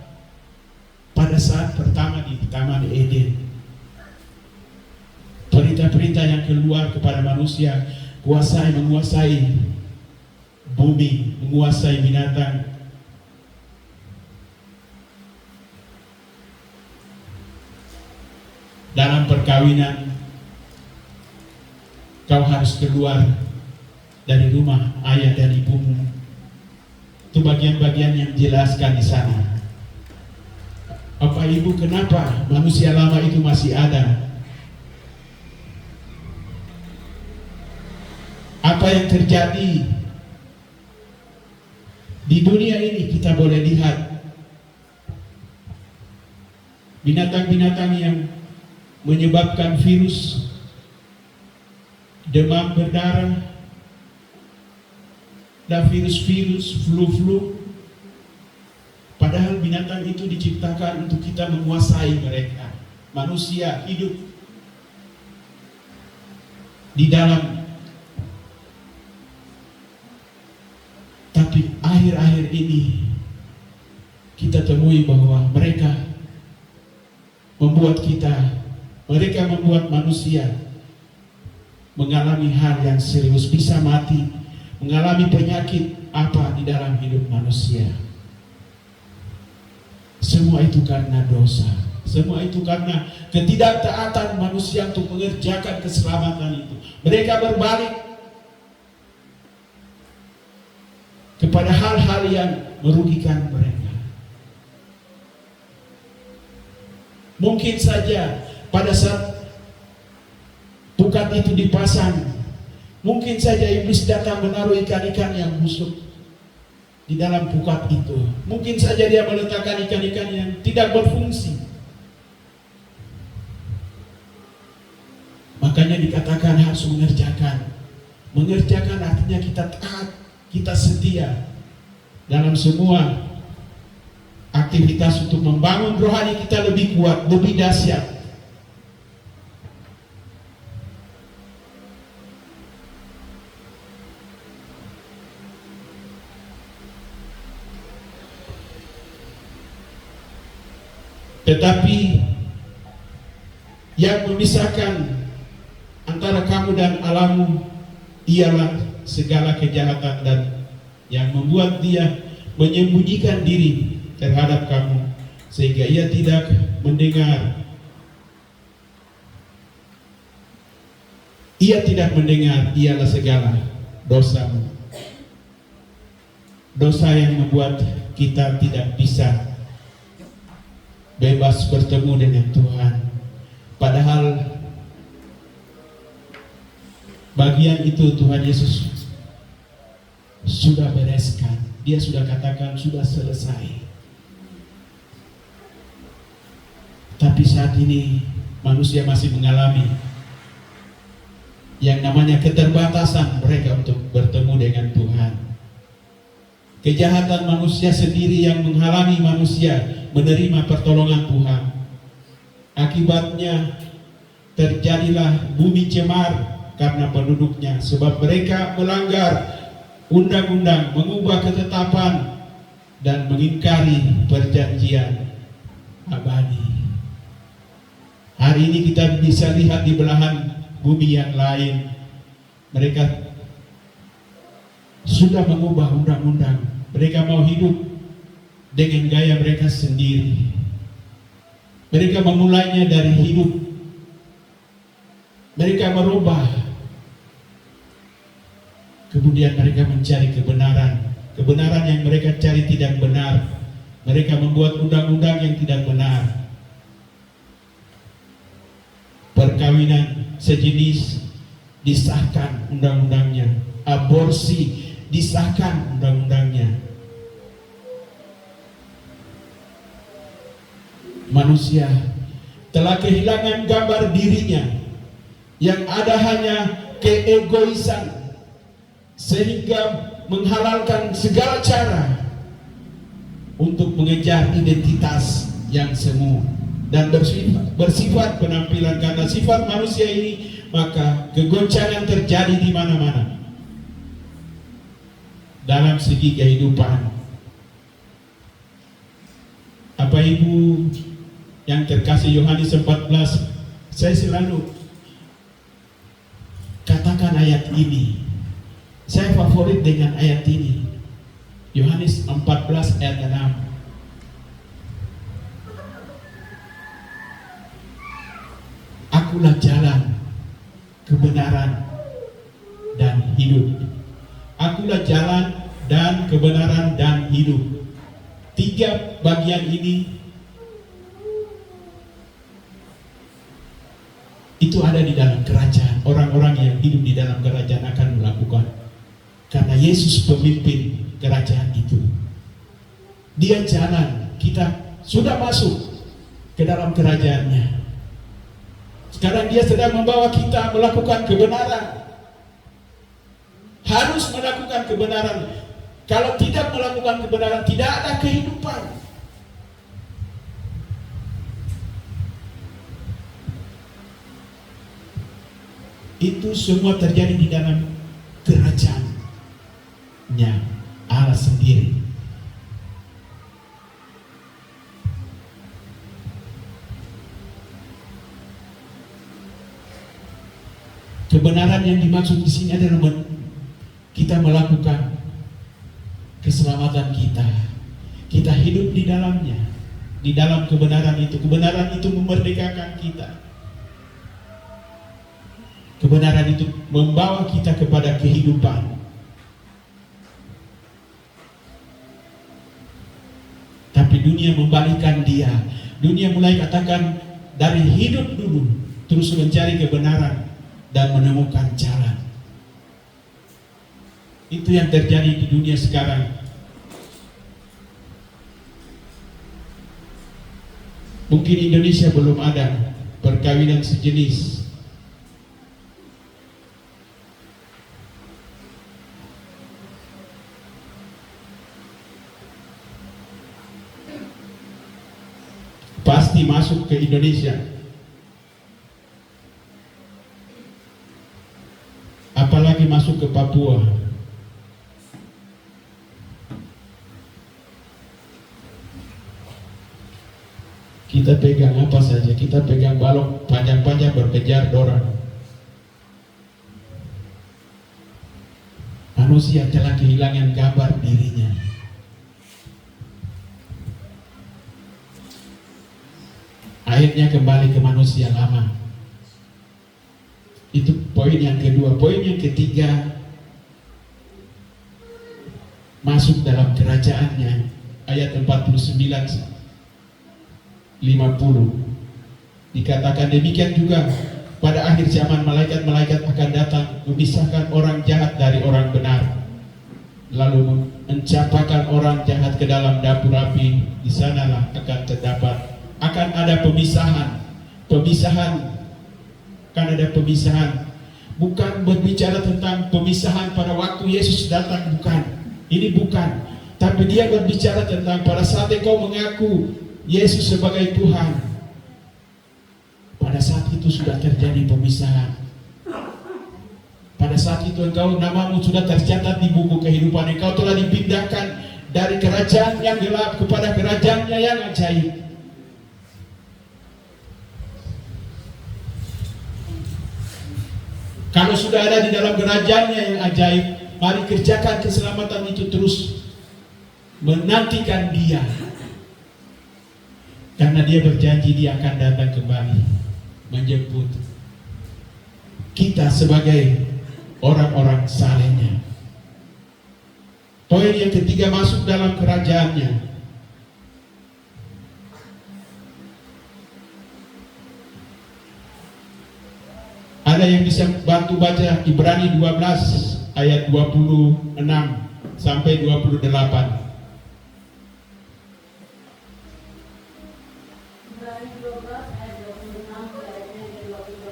Speaker 3: pada saat pertama di Taman Eden. Perintah-perintah yang keluar kepada manusia, menguasai bumi, menguasai binatang. Dalam perkawinan, kau harus keluar dari rumah ayah dan ibumu. Itu bagian-bagian yang dijelaskan di sana. Bapak Ibu, kenapa manusia lama itu masih ada? Apa yang terjadi di dunia ini kita boleh lihat. Binatang-binatang yang menyebabkan virus, demam berdarah, ada virus-virus, flu-flu. Padahal binatang itu diciptakan untuk kita menguasai mereka. Manusia hidup di dalam. Tapi akhir-akhir ini kita temui bahwa mereka membuat manusia mengalami hal yang serius, bisa mati, mengalami penyakit apa di dalam hidup manusia. Semua itu karena dosa. Semua itu karena ketidaktaatan manusia untuk mengerjakan keselamatan itu. Mereka berbalik kepada hal-hal yang merugikan mereka. Mungkin saja pada saat pukat itu dipasang, mungkin saja iblis datang menaruh ikan-ikan yang busuk di dalam pukat itu. Mungkin saja dia meletakkan ikan-ikan yang tidak berfungsi. Makanya dikatakan harus mengerjakan. Mengerjakan artinya kita taat, kita setia dalam semua aktivitas untuk membangun rohani kita lebih kuat, lebih dahsyat. Tetapi yang memisahkan antara kamu dan Allahmu ialah segala kejahatan, dan yang membuat dia menyembunyikan diri terhadap kamu sehingga ia tidak mendengar. Ia tidak mendengar ialah segala dosamu. Dosa yang membuat kita tidak bisa bebas bertemu dengan Tuhan. Padahal bagian itu Tuhan Yesus sudah bereskan. Dia sudah katakan sudah selesai. Tapi saat ini manusia masih mengalami yang namanya keterbatasan mereka untuk bertemu dengan Tuhan. Kejahatan manusia sendiri yang menghalangi manusia menerima pertolongan Tuhan. Akibatnya terjadilah bumi cemar karena penduduknya, sebab mereka melanggar undang-undang, mengubah ketetapan, dan mengingkari perjanjian abadi. Hari ini kita bisa lihat di belahan bumi yang lain, mereka sudah mengubah undang-undang. Mereka mau hidup dengan gaya mereka sendiri. Mereka memulainya dari hidup. Mereka merubah. Kemudian mereka mencari kebenaran. Kebenaran yang mereka cari tidak benar. Mereka membuat undang-undang yang tidak benar. Perkawinan sejenis disahkan undang-undangnya. Aborsi disahkan undang-undangnya. Manusia telah kehilangan gambar dirinya, yang ada hanya keegoisan, sehingga menghalalkan segala cara untuk mengejar identitas yang semu dan bersifat penampilan. Karena sifat manusia ini, maka kegoncangan terjadi di mana-mana dalam segi kehidupan. Apa Ibu yang terkasih, Yohanes 14, saya selalu katakan ayat ini. Saya favorit dengan ayat ini. Yohanes 14 ayat 6. Akulah jalan, kebenaran, dan hidup. Akulah jalan dan kebenaran dan hidup. Tiga bagian ini itu ada di dalam kerajaan. Orang-orang yang hidup di dalam kerajaan akan melakukan, karena Yesus pemimpin kerajaan itu. Dia jalan, kita sudah masuk ke dalam kerajaannya. Sekarang dia sedang membawa kita melakukan kebenaran. Harus melakukan kebenaran. Kalau tidak melakukan kebenaran, tidak ada kehidupan. Itu semua terjadi di dalam kerajaannya Allah sendiri. Kebenaran yang dimaksud di sini adalah kita melakukan keselamatan kita. Kita hidup di dalamnya, di dalam kebenaran itu. Kebenaran itu memerdekakan kita. Kebenaran itu membawa kita kepada kehidupan. Tapi dunia membalikan dia. Dunia mulai katakan dari hidup dulu, terus mencari kebenaran dan menemukan jalan. Itu yang terjadi di dunia sekarang. Mungkin Indonesia belum ada perkawinan sejenis. Pasti masuk ke Indonesia. Apalagi masuk ke Papua. Kita pegang apa saja, kita pegang balok panjang-panjang berkejar dorang. Manusia telah kehilangan gambar dirinya. Akhirnya kembali ke manusia lama. Itu poin yang kedua. Poin yang ketiga, masuk dalam kerajaannya. Ayat 49-50 dikatakan demikian juga pada akhir zaman malaikat-malaikat akan datang memisahkan orang jahat dari orang benar, lalu mencampakkan orang jahat ke dalam dapur api. Di sanalah akan ada pemisahan, bukan berbicara tentang pemisahan pada waktu Yesus datang, bukan, ini bukan, tapi dia berbicara tentang pada saat engkau mengaku Yesus sebagai Tuhan, pada saat itu sudah terjadi pemisahan. Pada saat itu engkau, namamu sudah tercatat di buku kehidupan. Engkau telah dipindahkan dari kerajaan yang gelap kepada kerajaannya yang ajaib. Kalau sudah ada di dalam kerajaannya yang ajaib, mari kerjakan keselamatan itu terus, menantikan dia. Karena dia berjanji dia akan datang kembali menjemput kita sebagai orang-orang salehnya. Poin yang ketiga, masuk dalam kerajaannya. Ada yang bisa bantu baca Ibrani 12 ayat 26 sampai 28.
Speaker 1: Ibrani 12 ayat 26 ayatnya ke 28.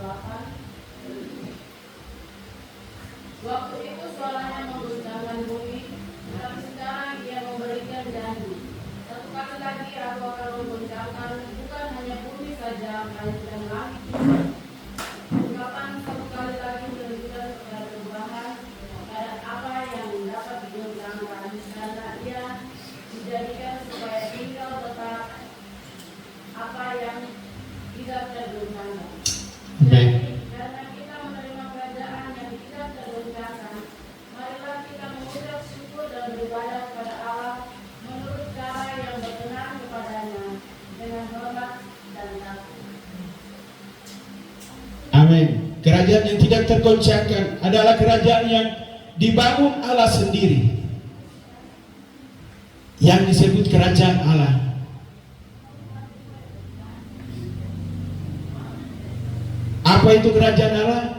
Speaker 1: Waktu itu suaranya mengguncangkan bumi, tetapi sekarang ia memberikan janji. Satu kali lagi aku akan mengguncangkan bukan hanya bumi saja, melainkan langit juga. Ungkapan satu kali lagi menunjukkan kepada perubahan keadaan apa yang dapat digoncangkan, karena ia dijadikan supaya tinggal tetap apa yang tidak tergoncangkan. Jadi, karena kita menerima kerajaan yang tidak tergoncangkan, marilah kita mengucap syukur dan beribadah kepada Allah menurut cara yang berkenan kepadanya dengan hormat dan takut.
Speaker 3: Amin. Kerajaan yang tidak tergoncangkan adalah kerajaan yang dibangun Allah sendiri, yang disebut kerajaan Allah. Apa itu kerajaan Allah?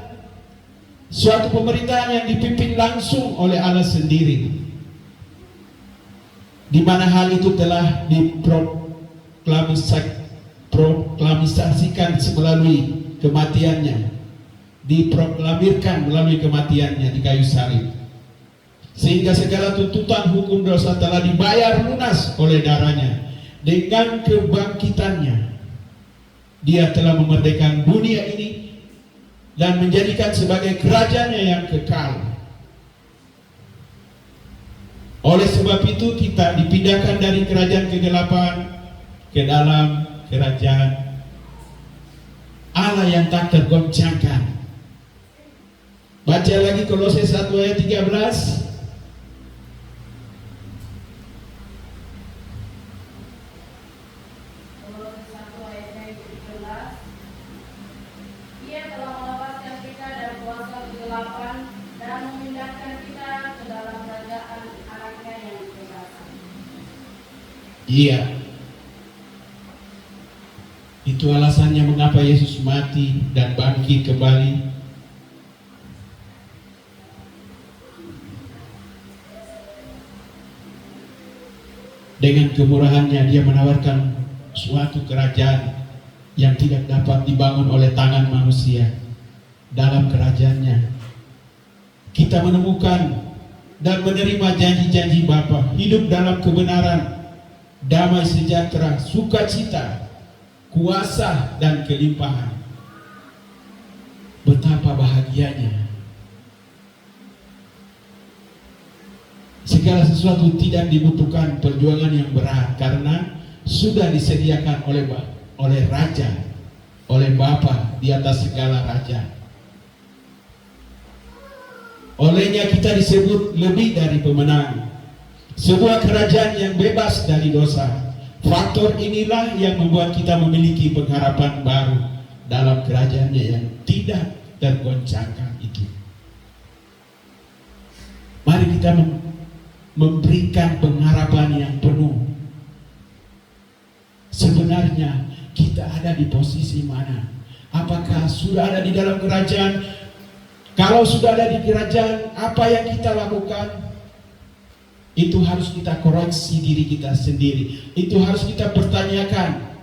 Speaker 3: Suatu pemerintahan yang dipimpin langsung oleh Allah sendiri, di mana hal itu telah diproklamasikan melalui kematiannya, diproklamirkan melalui kematiannya di kayu salib. Sehingga segala tuntutan hukum dosa telah dibayar lunas oleh darahnya. Dengan kebangkitannya, Dia telah memerdekakan dunia ini dan menjadikan sebagai kerajaannya yang kekal. Oleh sebab itu kita dipindahkan dari kerajaan kegelapan ke dalam kerajaan Allah yang tak tergoncangkan. Baca lagi Kolose 1 ayat 13.
Speaker 1: Ia telah melepaskan kita dari kuasa kegelapan dan memindahkan kita ke dalam kerajaan anaknya yang dikasihi.
Speaker 3: Iya. Itu alasannya mengapa Yesus mati dan bangkit kembali. Dengan kemurahannya Dia menawarkan suatu kerajaan yang tidak dapat dibangun oleh tangan manusia. Dalam kerajaannya kita menemukan dan menerima janji-janji Bapa, hidup dalam kebenaran, damai sejahtera, sukacita, kuasa dan kelimpahan. Betapa bahagianya. Segala sesuatu tidak dibutuhkan perjuangan yang berat karena sudah disediakan oleh Raja, oleh Bapa di atas segala raja. Olehnya kita disebut lebih dari pemenang, sebuah kerajaan yang bebas dari dosa. Faktor inilah yang membuat kita memiliki pengharapan baru dalam kerajaannya yang tidak tergoncangkan itu. Mari kita memberikan pengharapan yang penuh. Sebenarnya kita ada di posisi mana? Apakah sudah ada di dalam kerajaan? Kalau sudah ada di kerajaan, apa yang kita lakukan? Itu harus kita koreksi diri kita sendiri. Itu harus kita pertanyakan.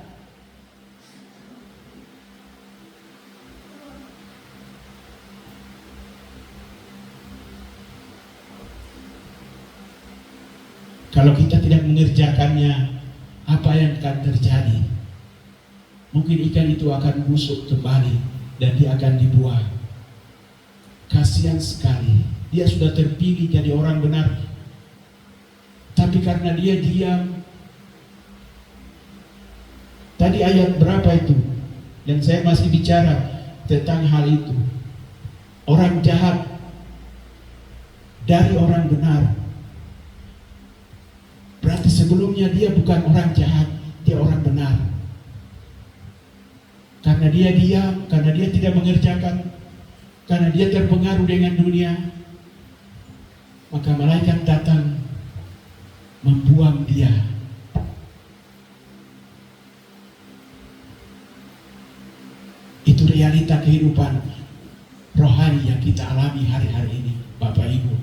Speaker 3: Kalau kita tidak mengerjakannya, apa yang akan terjadi? Mungkin ikan itu akan busuk kembali dan dia akan dibuang. Kasihan sekali, dia sudah terpilih jadi orang benar, tapi karena dia diam. Tadi ayat berapa itu? Dan saya masih bicara tentang hal itu. Orang jahat dari orang benar. Berarti sebelumnya dia bukan orang jahat, dia orang benar. Karena dia diam, karena dia tidak mengerjakan, karena dia terpengaruh dengan dunia, maka malaikat datang membuang dia. Itu realita kehidupan rohani yang kita alami hari-hari ini, Bapak Ibu.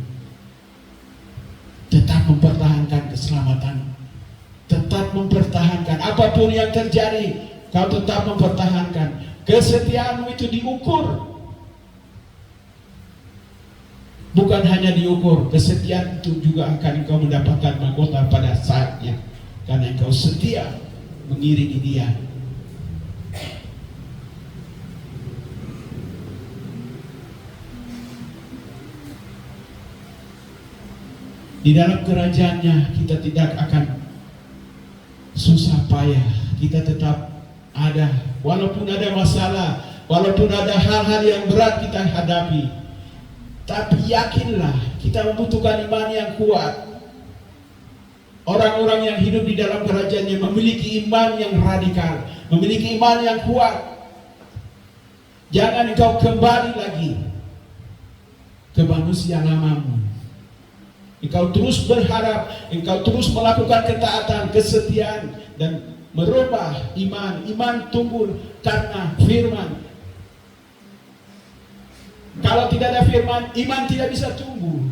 Speaker 3: Tetap mempertahankan keselamatan, tetap mempertahankan apapun yang terjadi, kau tetap mempertahankan. Kesetiaanmu itu diukur. Bukan hanya diukur, kesetiaan itu juga akan engkau mendapatkan mahkota pada saatnya, karena engkau setia mengiringi dia. Di dalam kerajaannya kita tidak akan susah payah, kita tetap ada. Walaupun ada masalah, walaupun ada hal-hal yang berat kita hadapi, tapi yakinlah kita membutuhkan iman yang kuat. Orang-orang yang hidup di dalam kerajaannya memiliki iman yang radikal, memiliki iman yang kuat. Jangan engkau kembali lagi ke manusia lamamu. Engkau terus berharap, engkau terus melakukan ketaatan, kesetiaan, dan merubah iman. Iman tumbuh karena firman. Kalau tidak ada firman, iman tidak bisa tumbuh.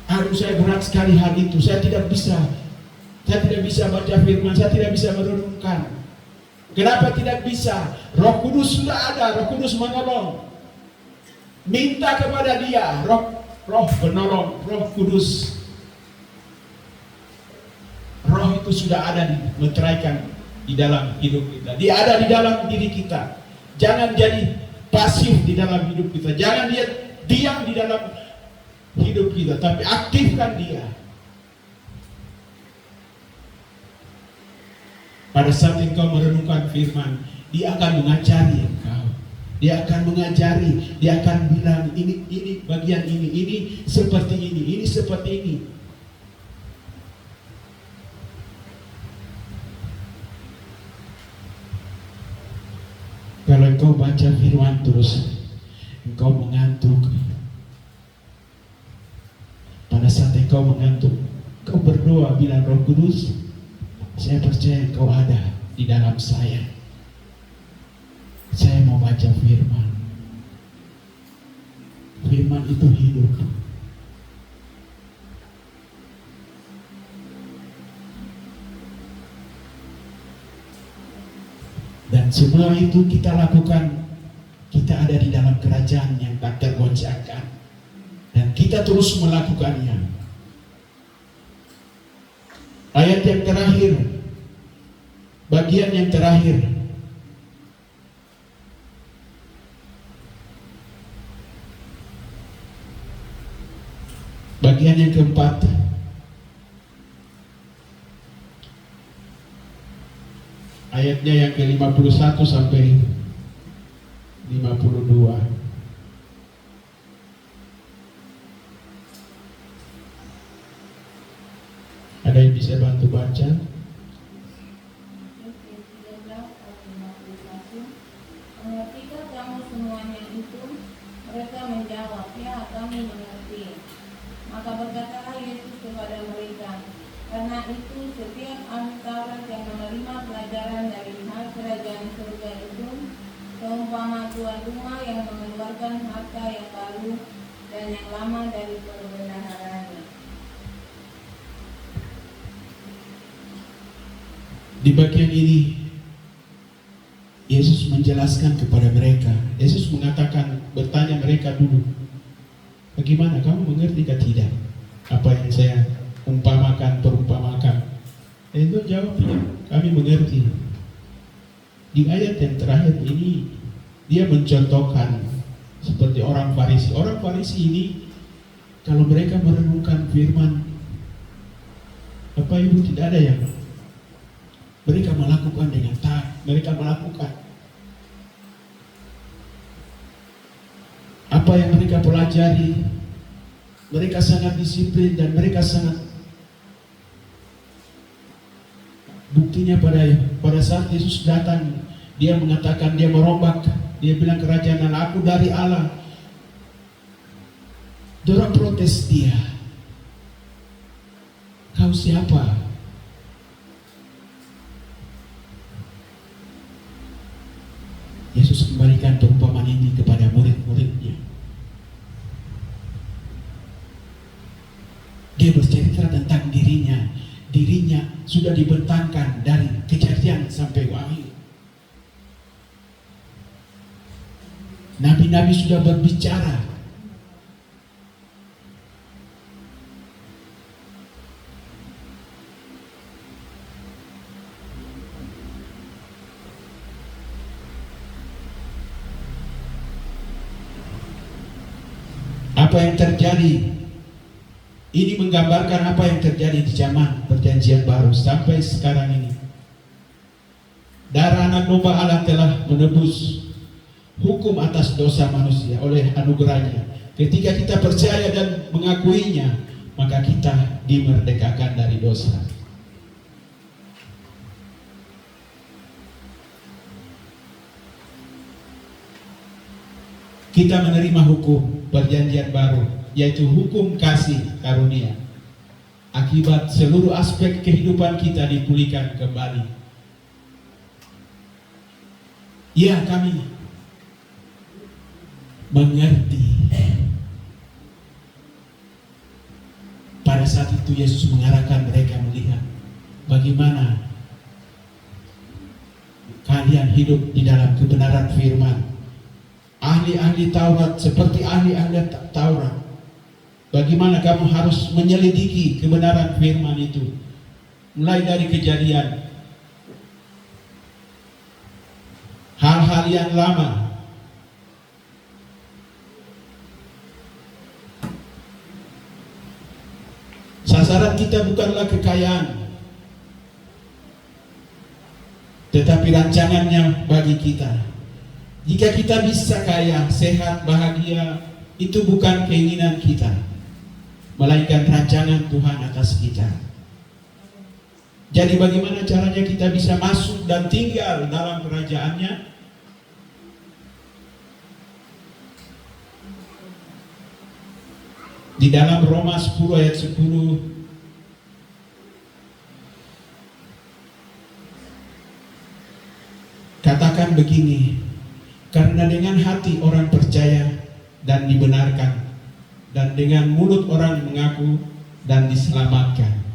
Speaker 3: Aduh, saya berat sekali hal itu. Saya tidak bisa baca firman, saya tidak bisa merenungkan. Kenapa tidak bisa? Roh Kudus sudah ada, Roh Kudus menolong. Minta kepada Dia, Roh penolong, Roh Kudus. Roh itu sudah ada meteraikan di dalam hidup kita. Dia ada di dalam diri kita. Jangan jadi pasif di dalam hidup kita. Jangan dia diam di dalam hidup kita, tapi aktifkan Dia. Pada saat engkau merenungkan firman, Dia akan mengajari engkau. Dia akan mengajari, Dia akan bilang ini bagian ini seperti ini seperti ini. Kalau engkau baca firman terus, engkau mengantuk. Pada saat engkau mengantuk, engkau berdoa bilang, Roh Kudus, saya percaya engkau ada di dalam saya. Saya mau baca firman. Firman itu hidup. Dan semua itu kita lakukan, kita ada di dalam kerajaan yang tak tergoncangkan. Dan kita terus melakukannya. Ayat yang terakhir, bagian yang terakhir. Bagian yang keempat. Ayatnya yang ke-51 sampai 52. Ada yang bisa bantu baca?
Speaker 1: Mengertikah kamu semuanya itu? Mereka menjawab, ya kami mengerti. Maka berkatalah Yesus kepada mereka, karena itu setiap ahli Taurat yang menerima pelajaran dari hal kerajaan surga itu seumpama tuan rumah yang mengeluarkan harta yang baru dan yang lama dari perbendaharanya.
Speaker 3: Di bagian ini Yesus menjelaskan kepada mereka. Yesus mengatakan, bertanya mereka dulu, bagaimana kamu mengerti atau tidak apa yang saya perumpamakan? Itu jawab, tidak, kami mengerti. Di ayat yang terakhir ini dia mencontohkan seperti orang Farisi. Orang Farisi ini kalau mereka merenungkan firman, Bapak Ibu, tidak ada yang mereka melakukan dengan taat. Mereka melakukan apa yang mereka pelajari. Mereka sangat disiplin dan mereka sangat, buktinya pada saat Yesus datang, dia mengatakan, dia merombak, dia bilang kerajaan aku dari Allah. Dorang protes dia, kau siapa? Yesus kembalikan perumpamaan ini kepada murid-muridnya. Dia bercerita tentang dirinya. Dirinya sudah dibentangkan dari Kejadian sampai Wahyu. Nabi-nabi sudah berbicara. Apa yang terjadi? Ini menggambarkan apa yang terjadi di zaman Perjanjian Baru sampai sekarang ini. Darah anak domba Allah telah menebus hukum atas dosa manusia oleh anugerahnya. Ketika kita percaya dan mengakuinya, maka kita dimerdekakan dari dosa. Kita menerima hukum Perjanjian Baru, yaitu hukum kasih karunia. Akibat seluruh aspek kehidupan kita dipulihkan kembali. Ya, kami mengerti. Pada saat itu Yesus mengarahkan mereka melihat bagaimana kalian hidup di dalam kebenaran firman. ahli-ahli Taurat seperti ahli-ahli Taurat. Bagaimana kamu harus menyelidiki kebenaran firman itu. Mulai dari Kejadian, hal-hal yang lama, sasaran kita bukanlah kekayaan, tetapi rancangannya bagi kita. Jika kita bisa kaya, sehat, bahagia, itu bukan keinginan kita, melainkan rancangan Tuhan atas kita. Jadi bagaimana caranya kita bisa masuk dan tinggal dalam kerajaannya? Di dalam Roma 10 ayat 10, katakan begini, karena dengan hati orang percaya dan dibenarkan, dan dengan mulut orang mengaku dan diselamatkan.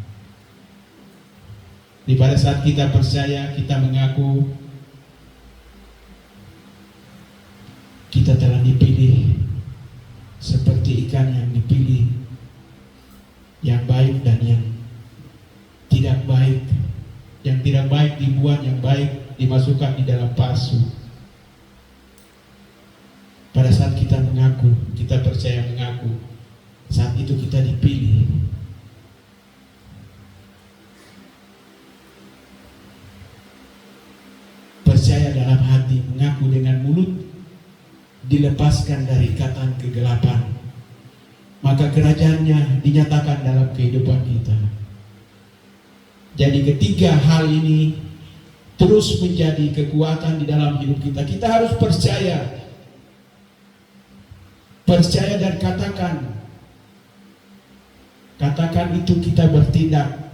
Speaker 3: Di pada saat kita percaya, kita mengaku, kita telah dipilih seperti ikan yang dipilih, yang baik dan yang tidak baik. Yang tidak baik dibuat, yang baik dimasukkan di dalam pasu. Pada saat kita mengaku, kita percaya mengaku, saat itu kita dipilih. Percaya dalam hati, mengaku dengan mulut, dilepaskan dari ikatan kegelapan, maka kerajaannya dinyatakan dalam kehidupan kita. Jadi ketiga hal ini terus menjadi kekuatan di dalam hidup kita. Kita harus percaya dan katakan itu kita bertindak.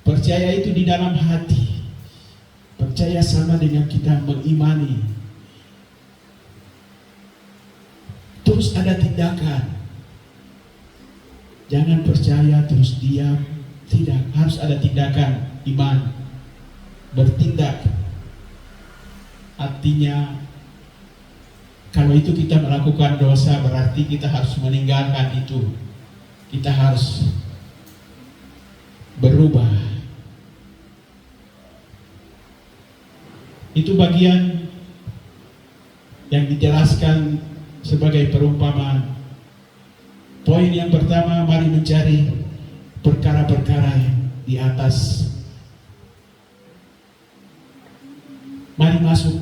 Speaker 3: Percaya itu di dalam hati. Percaya sama dengan kita mengimani. Terus ada tindakan. Jangan percaya terus diam. Tidak, harus ada tindakan iman. Bertindak. Artinya kalau itu kita melakukan dosa, berarti kita harus meninggalkan itu. Kita harus berubah. Itu bagian yang dijelaskan sebagai perumpamaan. Poin yang pertama, mari mencari perkara-perkara yang di atas. Mari masuk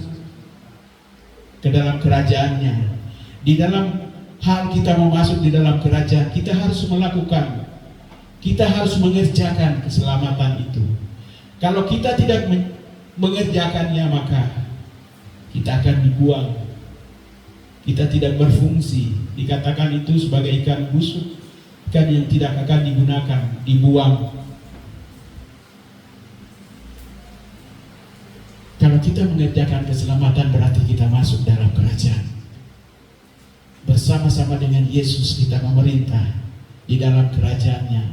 Speaker 3: ke dalam kerajaannya. Di dalam hal kita mau masuk di dalam kerajaan, kita harus melakukan, kita harus mengerjakan keselamatan itu. Kalau kita tidak mengerjakannya, maka kita akan dibuang. Kita tidak berfungsi. Dikatakan itu sebagai ikan busuk, ikan yang tidak akan digunakan, dibuang. Kalau kita mengerjakan keselamatan, berarti kita masuk dalam kerajaan. Bersama-sama dengan Yesus kita memerintah di dalam kerajaannya.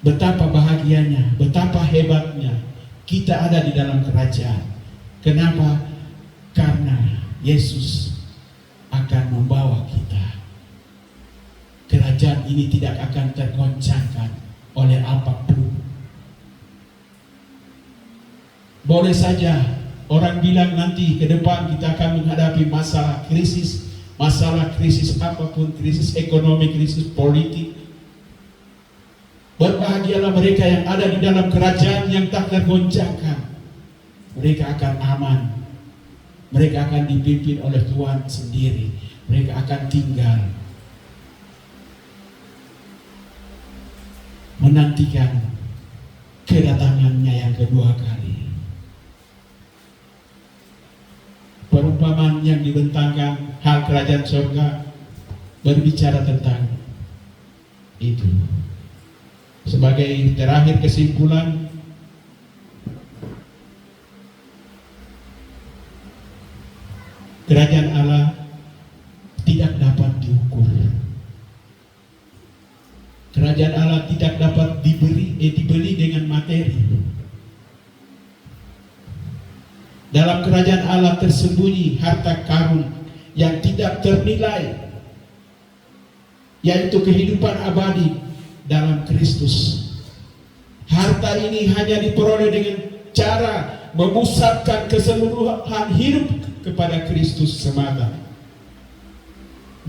Speaker 3: Betapa bahagianya, betapa hebatnya kita ada di dalam kerajaan. Kenapa? Karena Yesus akan membawa kita. Kerajaan ini tidak akan tergoncangkan oleh apapun. Boleh saja orang bilang nanti ke depan kita akan menghadapi masalah krisis apapun, krisis ekonomi, krisis politik. Berbahagialah mereka yang ada di dalam kerajaan yang tak tergoncangkan. Mereka akan aman. Mereka akan dipimpin oleh Tuhan sendiri. Mereka akan tinggal menantikan kedatangannya yang kedua kali. Perumpamaan yang dibentangkan hal kerajaan surga berbicara tentang itu. Sebagai terakhir kesimpulan, kerajaan Allah tidak dapat diukur. Kerajaan Allah tidak dapat dibeli dengan materi. Dalam kerajaan Allah tersembunyi harta karun yang tidak ternilai, yaitu kehidupan abadi dalam Kristus. Harta ini hanya diperoleh dengan cara memusatkan keseluruhan hidup kepada Kristus semata.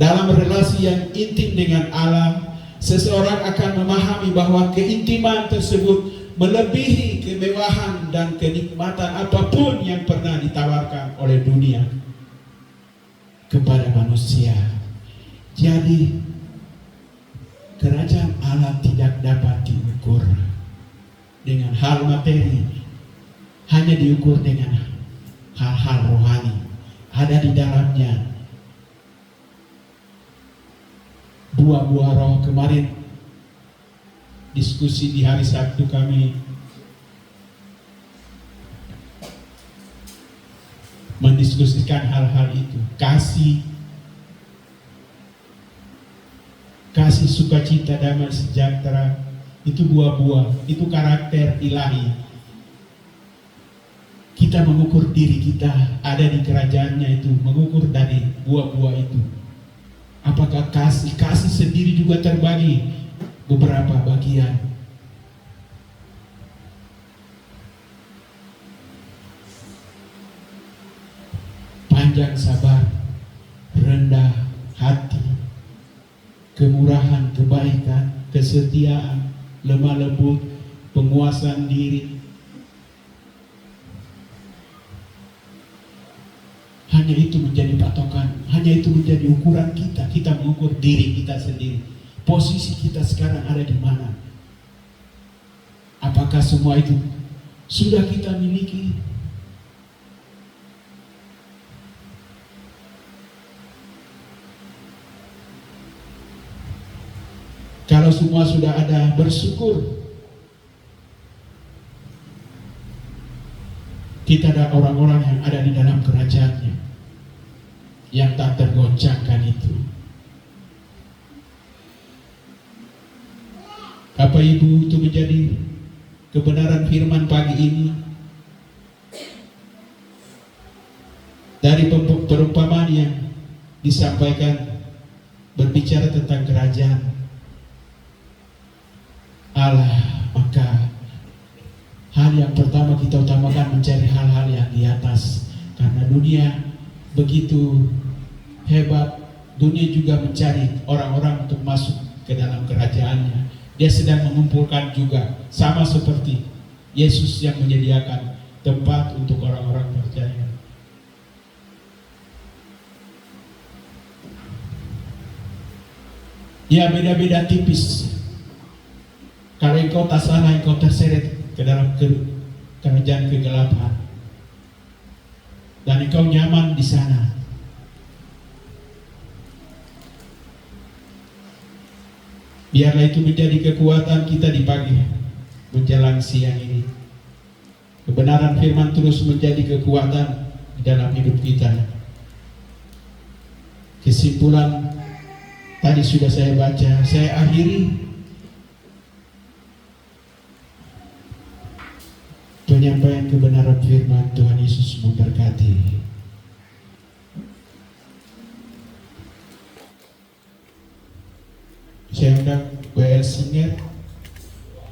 Speaker 3: Dalam relasi yang intim dengan Allah, seseorang akan memahami bahwa keintiman tersebut melebihi kemewahan dan kenikmatan apapun yang pernah ditawarkan oleh dunia kepada manusia. Jadi kerajaan Allah tidak dapat diukur dengan hal materi, hanya diukur dengan hal-hal rohani. Ada di dalamnya buah-buah roh. Kemarin diskusi di hari Sabtu kami mendiskusikan hal-hal itu. Kasih, sukacita, damai, sejahtera, itu buah-buah, itu karakter ilahi. Kita mengukur diri kita ada di kerajaannya itu, mengukur dari buah-buah itu. Apakah kasih sendiri juga terbagi beberapa bagian. Panjang sabar, rendah hati, kemurahan, kebaikan, kesetiaan, lemah lembut, penguasaan diri. Hanya itu menjadi patokan, hanya itu menjadi ukuran kita. Kita mengukur diri kita sendiri. Posisi kita sekarang ada di mana? Apakah semua itu sudah kita miliki? Kalau semua sudah ada, bersyukur. Kita ada orang-orang yang ada di dalam kerajaannya, yang tak tergoncangkan itu. Bapak Ibu, itu menjadi kebenaran firman pagi ini. Dari perumpamaan yang disampaikan berbicara tentang kerajaan Allah, maka hal yang pertama kita utamakan mencari hal-hal yang di atas. Karena dunia begitu hebat, dunia juga mencari orang-orang untuk masuk ke dalam kerajaannya. Dia sedang mengumpulkan juga, sama seperti Yesus yang menyediakan tempat untuk orang-orang percaya. Ya, beda-beda tipis. Kalau engkau tak salah, engkau terseret ke dalam kerajaan kegelapan dan engkau nyaman di sana. Biarlah itu menjadi kekuatan kita di pagi menjelang siang ini. Kebenaran firman terus menjadi kekuatan di dalam hidup kita. Kesimpulan tadi sudah saya baca, saya akhiri penyampaian kebenaran firman. Tuhan Yesus memberkati. Saya undang W.L. Singer.